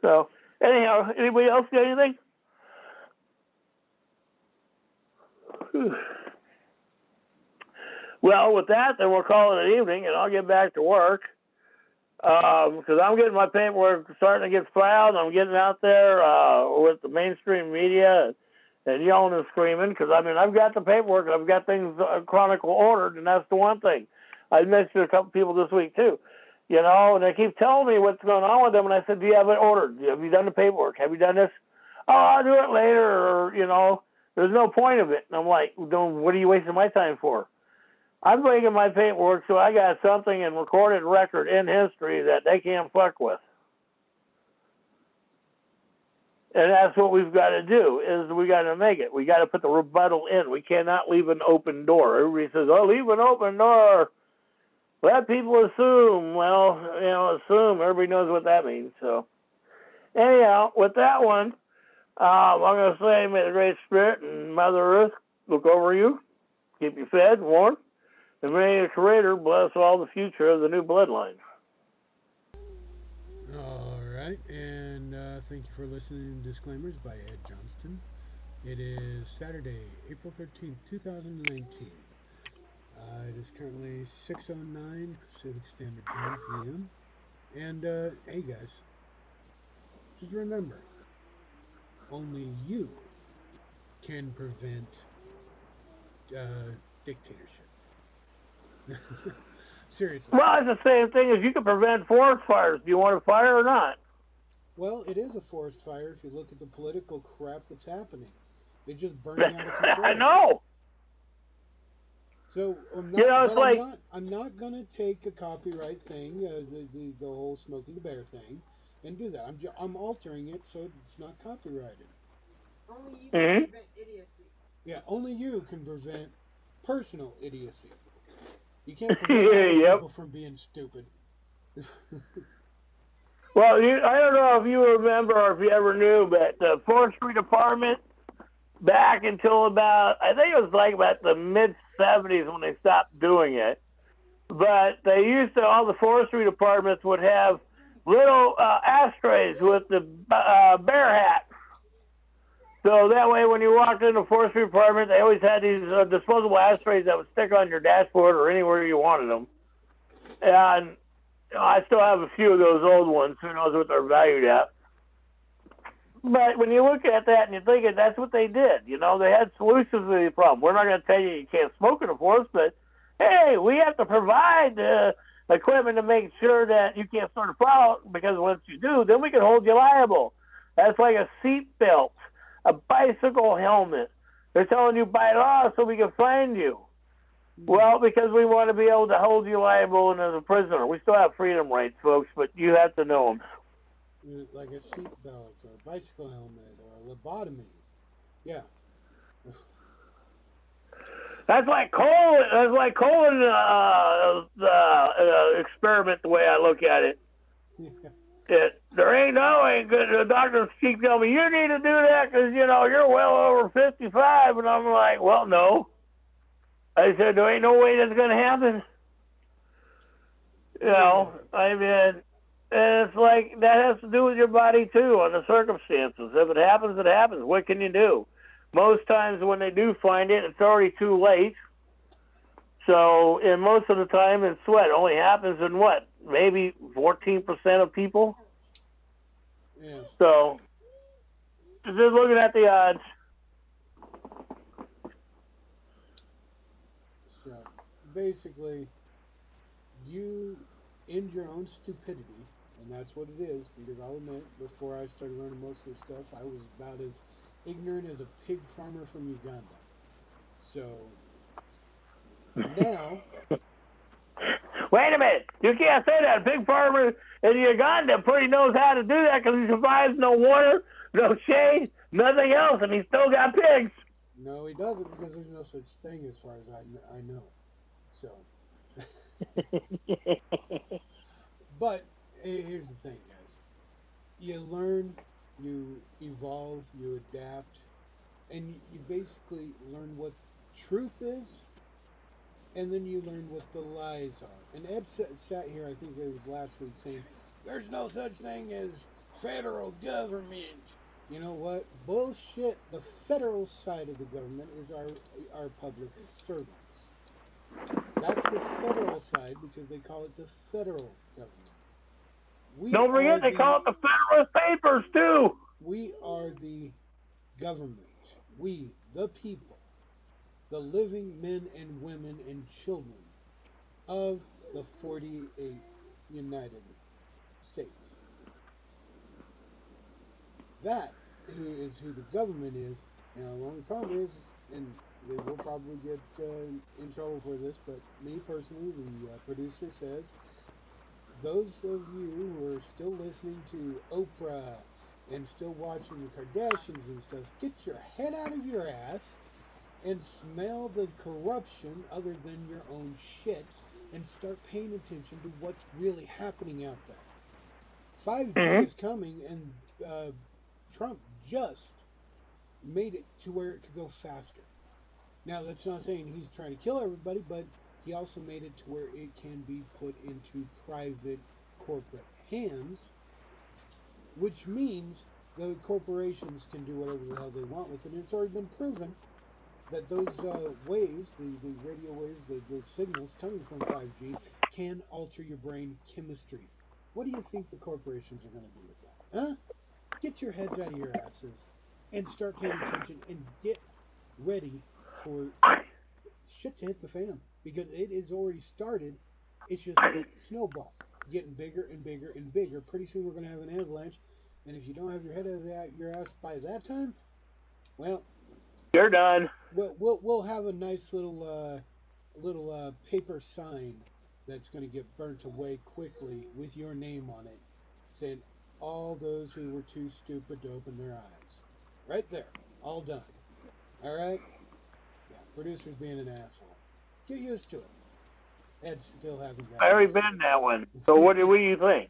So, anyhow, anybody else got anything? Whew. Well, with that, then we'll call it an evening, and I'll get back to work. because I'm getting my paperwork starting to get filed. I'm getting out there with the mainstream media and yelling and screaming, because, I mean, I've got the paperwork and I've got things chronicle ordered, and that's the one thing. I mentioned a couple people this week, too. You know, and they keep telling me what's going on with them, and I said, do you have it ordered? Have you done the paperwork? Have you done this? Oh, I'll do it later, or, you know, there's no point of it. And I'm like, what are you wasting my time for? I'm bringing my paperwork, so I got something in recorded record in history that they can't fuck with. And that's what we've got to do, is we got to make it. We got to put the rebuttal in. We cannot leave an open door. Everybody says, oh, leave an open door. Let people assume. Well, you know, assume. Everybody knows what that means. So, anyhow, with that one, I'm going to say, may the Great Spirit and Mother Earth look over you, keep you fed, warm, and may the Creator bless all the future of the new bloodline. All right, and thank you for listening to Disclaimers by Ed Johnston. It is Saturday, April 13th, 2019. It is currently 6:09 Pacific Standard Time p.m. And, hey guys, just remember, only you can prevent dictatorship. Seriously. Well, it's the same thing as you can prevent forest fires. Do you want a fire or not? Well, it is a forest fire if you look at the political crap that's happening. They're just burning out of control. I know. So I'm not gonna take a copyright thing, the whole Smokey the Bear thing, and do that. I'm altering it so it's not copyrighted. Only you can prevent idiocy. Yeah, only you can prevent personal idiocy. You can't prevent other people from being stupid. Well, I don't know if you remember or if you ever knew, but the forestry department, back until about, I think it was like about the mid-'70s when they stopped doing it. But they used to, all the forestry departments would have little ashtrays with the bear hat. So that way when you walked in the forestry department, they always had these disposable ashtrays that would stick on your dashboard or anywhere you wanted them. And I still have a few of those old ones. Who knows what they're valued at. But when you look at that and you think that's what they did, you know, they had solutions to the problem. We're not going to tell you can't smoke in the forest, but hey, we have to provide the equipment to make sure that you can't start a fire, because once you do, then we can hold you liable. That's like a seat belt, a bicycle helmet. They're telling you by law so we can find you. Well, because we want to be able to hold you liable and as a prisoner. We still have freedom rights, folks, but you have to know them. Like a seat belt or a bicycle helmet or a lobotomy. Yeah. That's like colon. That's like colon experiment. The way I look at it. There ain't good. The doctors keep telling me you need to do that because you know you're well over 55, and I'm like, well, no. I said there ain't no way that's gonna happen. You know, I mean. And it's like, that has to do with your body, too, and the circumstances. If it happens, it happens. What can you do? Most times when they do find it, it's already too late. So, and most of the time, it's what? Only happens in what? Maybe 14% of people? Yeah. So, just looking at the odds. So, basically, you end your own stupidity. And that's what it is, because I'll admit, before I started learning most of this stuff, I was about as ignorant as a pig farmer from Uganda. So, now... Wait a minute! You can't say that. A pig farmer in Uganda pretty knows how to do that because he survives no water, no shade, nothing else, and he's still got pigs. No, he doesn't, because there's no such thing as far as I know. So... But... here's the thing, guys. You learn, you evolve, you adapt, and you basically learn what truth is, and then you learn what the lies are. And Ed sat here, I think it was last week, saying, there's no such thing as federal government. You know what? Bullshit. The federal side of the government is our public servants. That's the federal side because they call it the federal government. Don't forget, they call it the Federalist Papers, too. We are the government. We, the people, the living men and women and children of the 48 United States. That is who the government is. Now, the only problem is, and they will probably get in trouble for this, but me personally, the producer says, those of you who are still listening to Oprah and still watching the Kardashians and stuff, get your head out of your ass and smell the corruption other than your own shit and start paying attention to what's really happening out there. 5G is coming, and Trump just made it to where it could go faster. Now, that's not saying he's trying to kill everybody, but he also made it to where it can be put into private corporate hands, which means the corporations can do whatever the hell they want with it. And it's already been proven that those waves, the radio waves, the signals coming from 5G can alter your brain chemistry. What do you think the corporations are going to do with that? Huh? Get your heads out of your asses and start paying attention and get ready for shit to hit the fan, because it is already started. It's just snowball, getting bigger and bigger and bigger. Pretty soon we're going to have an avalanche, and if you don't have your head out of your ass by that time, well, you're done. We'll have a nice little paper sign that's going to get burnt away quickly with your name on it, saying all those who were too stupid to open their eyes. Right there, all done. All right. Yeah, producer's being an asshole. Get used to it. Ed still hasn't got it. I already been that one. So what do you think?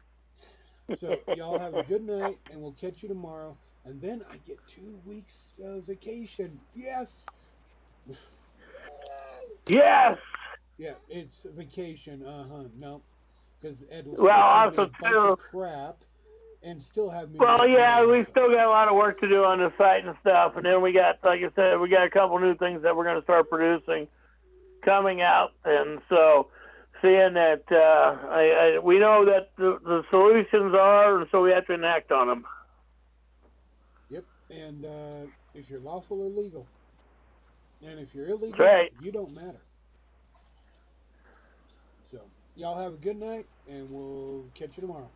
So y'all have a good night, and we'll catch you tomorrow. And then I get 2 weeks vacation. Yes. Yes. Yeah, it's vacation. No, because Ed will well, send me a bunch of crap and still have me. Well, yeah, we still got a lot of work to do on the site and stuff, and then we got, like I said, we got a couple new things that we're going to start producing coming out, and so seeing that we know that the solutions are, and so we have to enact on them. Yep, and if you're lawful or legal, and if you're illegal, right, you don't matter. So y'all have a good night, and we'll catch you tomorrow.